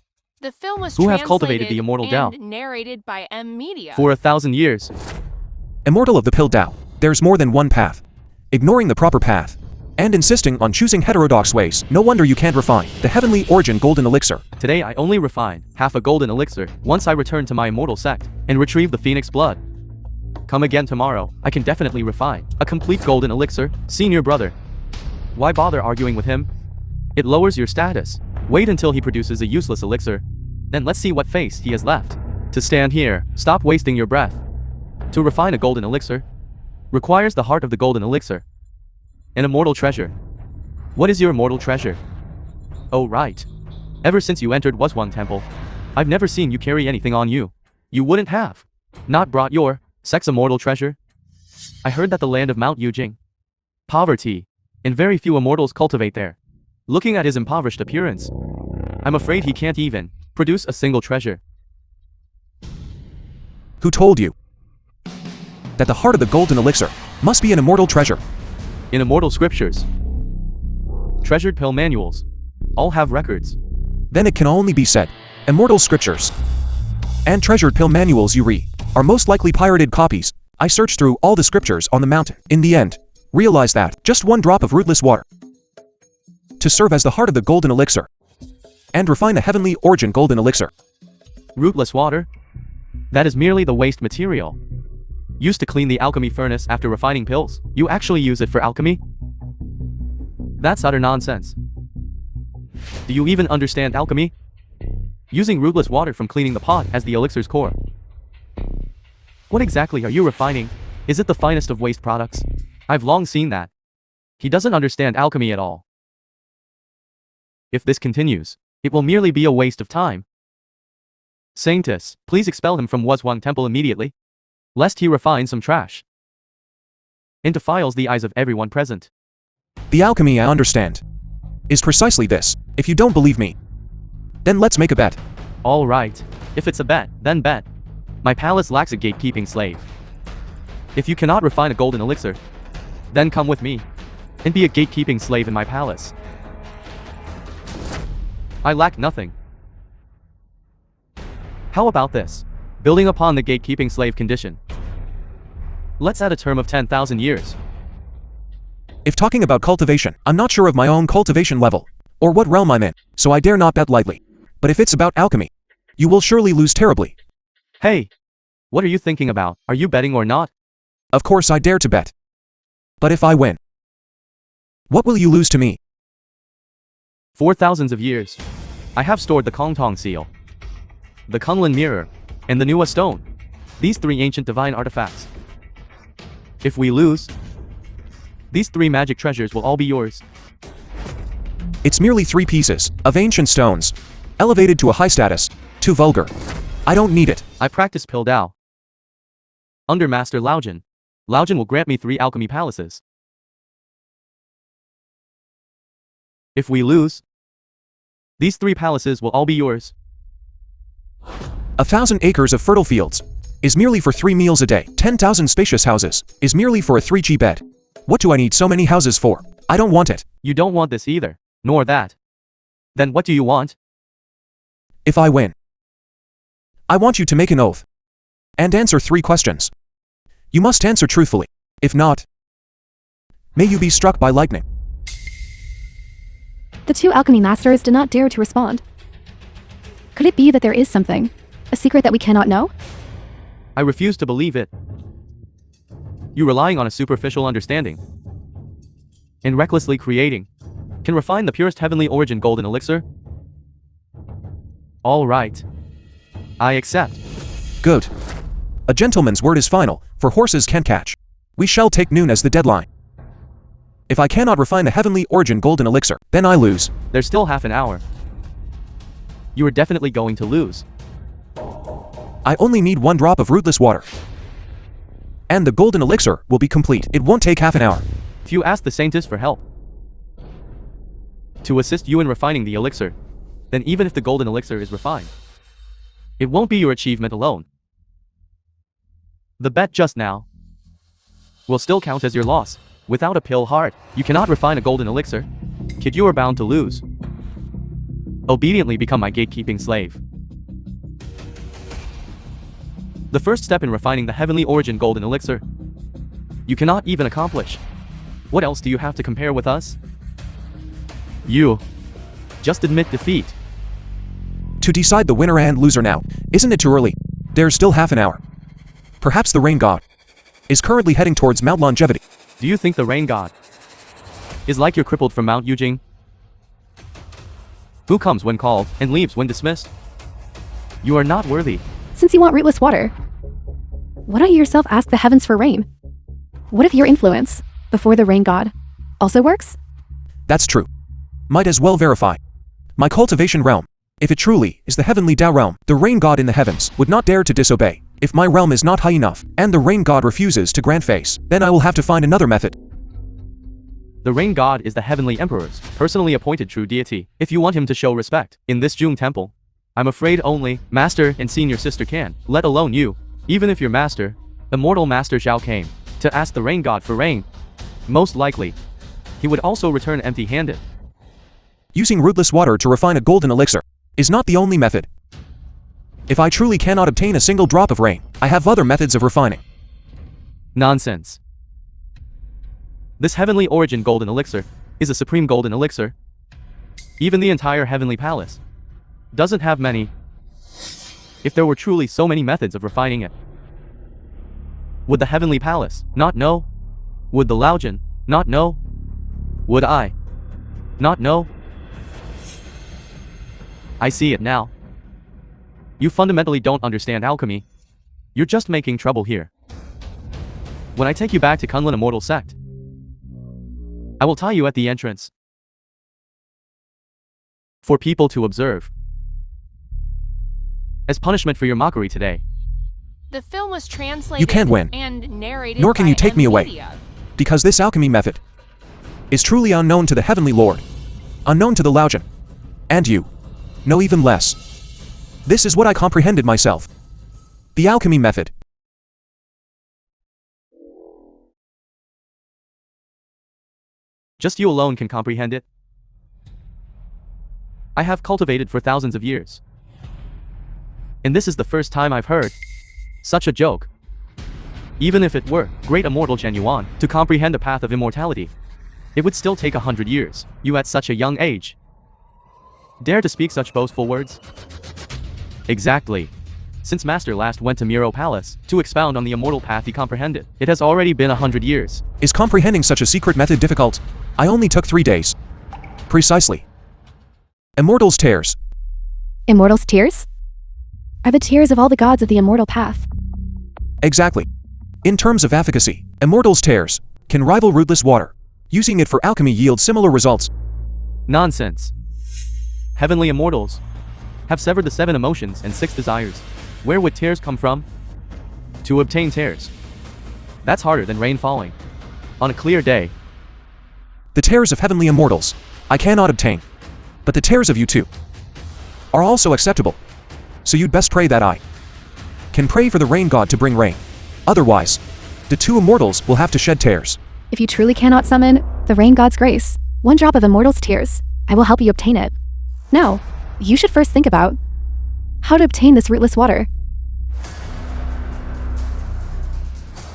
The film was Who have cultivated the immortal Tao and narrated by M Media. for 1,000 years. Immortal of the pill Tao, there's more than one path. Ignoring the proper path and insisting on choosing heterodox ways, no wonder you can't refine the heavenly origin golden elixir. Today I only refined half a golden elixir. Once I return to my immortal sect and retrieve the phoenix blood, come again tomorrow, I can definitely refine a complete golden elixir. Senior brother, why bother arguing with him? It lowers your status. Wait until he produces a useless elixir. Then let's see what face he has left. To stand here, stop wasting your breath. To refine a golden elixir requires the heart of the golden elixir. An immortal treasure. What is your immortal treasure? Oh right. Ever since you entered Wuzwang temple, I've never seen you carry anything on you. You wouldn't have not brought your sex immortal treasure? I heard that the land of Mount Yujing, poverty, and very few immortals cultivate there. Looking at his impoverished appearance, I'm afraid he can't even produce a single treasure. Who told you that the heart of the golden elixir must be an immortal treasure? In immortal scriptures, treasured pill manuals, all have records. Then it can only be said, immortal scriptures and treasured pill manuals you read are most likely pirated copies. I searched through all the scriptures on the mountain. In the end, realized that just one drop of rootless water to serve as the heart of the golden elixir and refine the heavenly origin golden elixir. Rootless water? That is merely the waste material used to clean the alchemy furnace after refining pills. You actually use it for alchemy? That's utter nonsense. Do you even understand alchemy? Using rootless water from cleaning the pot as the elixir's core. What exactly are you refining? Is it the finest of waste products? I've long seen that. He doesn't understand alchemy at all. If this continues, it will merely be a waste of time. Saintess, please expel him from Wuzwang temple immediately, lest he refine some trash and defiles the eyes of everyone present. The alchemy I understand is precisely this. If you don't believe me, then let's make a bet. All right. If it's a bet, then bet. My palace lacks a gatekeeping slave. If you cannot refine a golden elixir, then come with me and be a gatekeeping slave in my palace. I lack nothing. How about this? Building upon the gatekeeping slave condition. Let's add a term of 10,000 years. If talking about cultivation, I'm not sure of my own cultivation level, or what realm I'm in, so I dare not bet lightly. But if it's about alchemy, you will surely lose terribly. Hey! What are you thinking about? Are you betting or not? Of course I dare to bet. But if I win, what will you lose to me? For thousands of years, I have stored the Kongtong seal, the Kunlun mirror, and the Nuwa stone. These 3 ancient divine artifacts. If we lose, these 3 magic treasures will all be yours. It's merely 3 pieces of ancient stones, elevated to a high status, too vulgar. I don't need it. I practice Pildao. Under Master Laojin, Laojin will grant me 3 alchemy palaces. If we lose, these 3 palaces will all be yours. 1,000 acres of fertile fields is merely for 3 meals a day. 10,000 spacious houses is merely for a 3G bed. What do I need so many houses for? I don't want it. You don't want this either, nor that. Then what do you want? If I win, I want you to make an oath and answer 3 questions. You must answer truthfully. If not, may you be struck by lightning. The 2 alchemy masters did not dare to respond. Could it be that there is something, a secret that we cannot know? I refuse to believe it. You relying on a superficial understanding and recklessly creating can refine the purest heavenly origin golden elixir? All right. I accept. Good. A gentleman's word is final, for horses can't catch. We shall take noon as the deadline. If I cannot refine the heavenly origin golden elixir, then I lose. There's still half an hour. You are definitely going to lose. I only need 1 drop of rootless water, and the golden elixir will be complete. It won't take half an hour. If you ask the Saintess for help to assist you in refining the elixir, then even if the golden elixir is refined, it won't be your achievement alone. The bet just now will still count as your loss. Without a pill heart, you cannot refine a golden elixir. Kid, you are bound to lose. Obediently become my gatekeeping slave. The first step in refining the heavenly origin golden elixir, you cannot even accomplish. What else do you have to compare with us? You just admit defeat. To decide the winner and loser now, isn't it too early? There's still half an hour. Perhaps the rain god is currently heading towards Mount Longevity. Do you think the rain god is like your crippled from Mount Yujing, who comes when called and leaves when dismissed? You are not worthy. Since you want rootless water, why don't you yourself ask the heavens for rain? What if your influence, before the rain god, also works? That's true. Might as well verify. My cultivation realm, if it truly is the heavenly Tao realm, the rain god in the heavens would not dare to disobey. If my realm is not high enough, and the rain god refuses to grant face, then I will have to find another method. The rain god is the heavenly emperor's personally appointed true deity. If you want him to show respect in this Jung temple, I'm afraid only master and senior sister can, let alone you. Even if your master, immortal master Zhao came to ask the rain god for rain, most likely, he would also return empty-handed. Using rootless water to refine a golden elixir is not the only method. If I truly cannot obtain a single drop of rain, I have other methods of refining. Nonsense. This heavenly origin golden elixir is a supreme golden elixir. Even the entire heavenly palace doesn't have many. If there were truly so many methods of refining it, would the heavenly palace not know? Would the Laojin not know? Would I not know? I see it now. You fundamentally don't understand alchemy. You're just making trouble here. When I take you back to Kunlun Immortal Sect, I will tie you at the entrance for people to observe. As punishment for your mockery today. The film was translated You can't win, and narrated nor can by you take me away. Media. Because this alchemy method is truly unknown to the Heavenly Lord, unknown to the Laojin, and you know even less. This is what I comprehended myself. The alchemy method. Just you alone can comprehend it. I have cultivated for thousands of years. And this is the first time I've heard such a joke. Even if it were great immortal genuine to comprehend the path of immortality, it would still take 100 years, you at such a young age. Dare to speak such boastful words? Exactly. Since Master last went to Miro Palace to expound on the immortal path he comprehended, it has already been 100 years. Is comprehending such a secret method difficult? I only took 3 days. Precisely. Immortal's tears. Immortal's tears? Are the tears of all the gods of the immortal path. Exactly. In terms of efficacy, Immortal's tears can rival rootless water. Using it for alchemy yields similar results. Nonsense. Heavenly immortals have severed the 7 emotions and 6 desires. Where would tears come from? To obtain tears, that's harder than rain falling on a clear day. The tears of heavenly immortals I cannot obtain. But the tears of you two are also acceptable. So you'd best pray that I can pray for the rain god to bring rain. Otherwise, the 2 immortals will have to shed tears. If you truly cannot summon the rain god's grace, 1 drop of immortal's tears, I will help you obtain it. Now, you should first think about how to obtain this rootless water.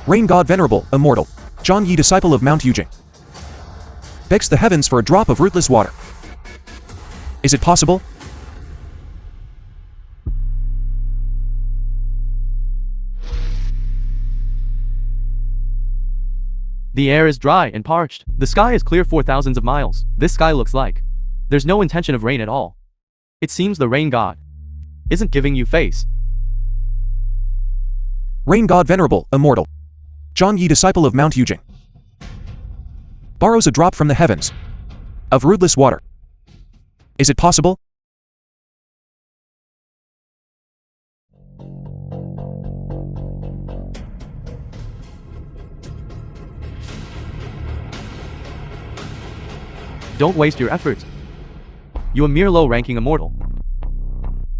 Rain god venerable, immortal, John Yi, disciple of Mount Yujing, begs the heavens for a drop of rootless water. Is it possible? The air is dry and parched. The sky is clear for thousands of miles. This sky looks like there's no intention of rain at all. It seems the rain god isn't giving you face. Rain god venerable, immortal, John Yi, disciple of Mount Yujing, borrows a drop from the heavens of rootless water. Is it possible? Don't waste your efforts. You a mere low-ranking immortal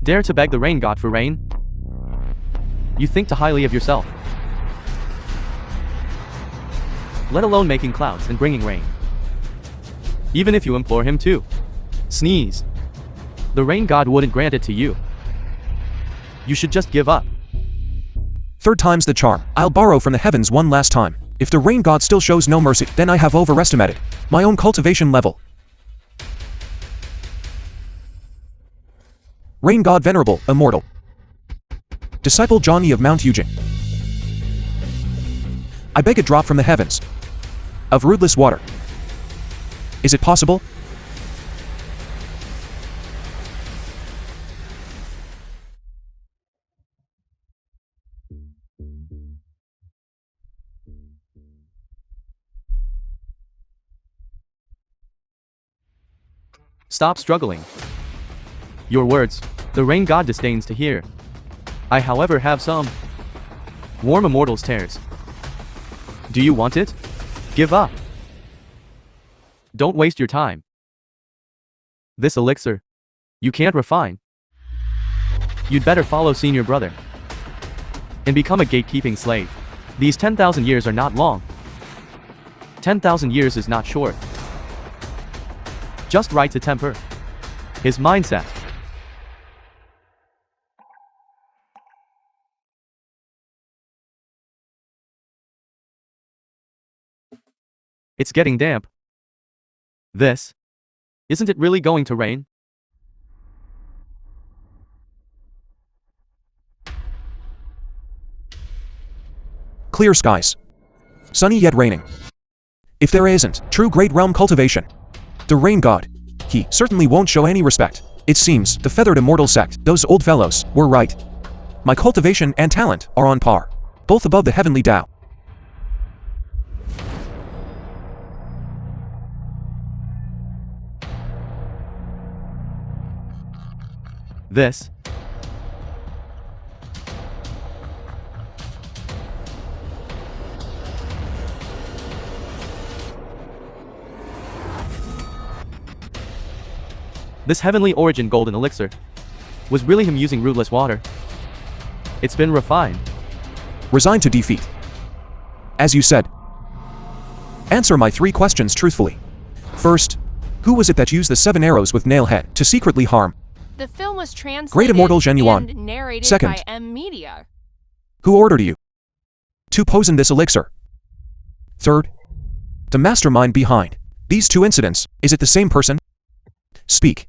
dare to beg the rain god for rain? You think too highly of yourself, let alone making clouds and bringing rain. Even if you implore him to sneeze, the rain god wouldn't grant it to you. You should just give up. 3rd time's the charm. I'll borrow from the heavens 1 last time. If the rain god still shows no mercy, then I have overestimated my own cultivation level. Rain god venerable, immortal, disciple John Yi of Mount Yujing, I beg a drop from the heavens of rootless water. Is it possible? Stop struggling. Your words, the rain god disdains to hear. I, however, have some warm immortal's tears. Do you want it? Give up. Don't waste your time. This elixir, you can't refine. You'd better follow senior brother and become a gatekeeping slave. These 10,000 years are not long. 10,000 years is not short. Just right to temper his mindset. It's getting damp. Isn't it really going to rain? Clear skies. Sunny yet raining. If there isn't true great realm cultivation, the rain god, he certainly won't show any respect. It seems the feathered immortal sect, those old fellows, were right. My cultivation and talent are on par, both above the heavenly Tao. This heavenly origin golden elixir was really him using rootless water. It's been refined. Resigned to defeat. As you said. Answer my 3 questions truthfully. First, Who was it that used the 7 arrows with Nailhead to secretly harm? The film was translated Great Immortal Genuine. and narrated Second. by M Media. Who ordered you to poison this elixir? Third, the mastermind behind these 2 incidents. Is it the same person? Speak.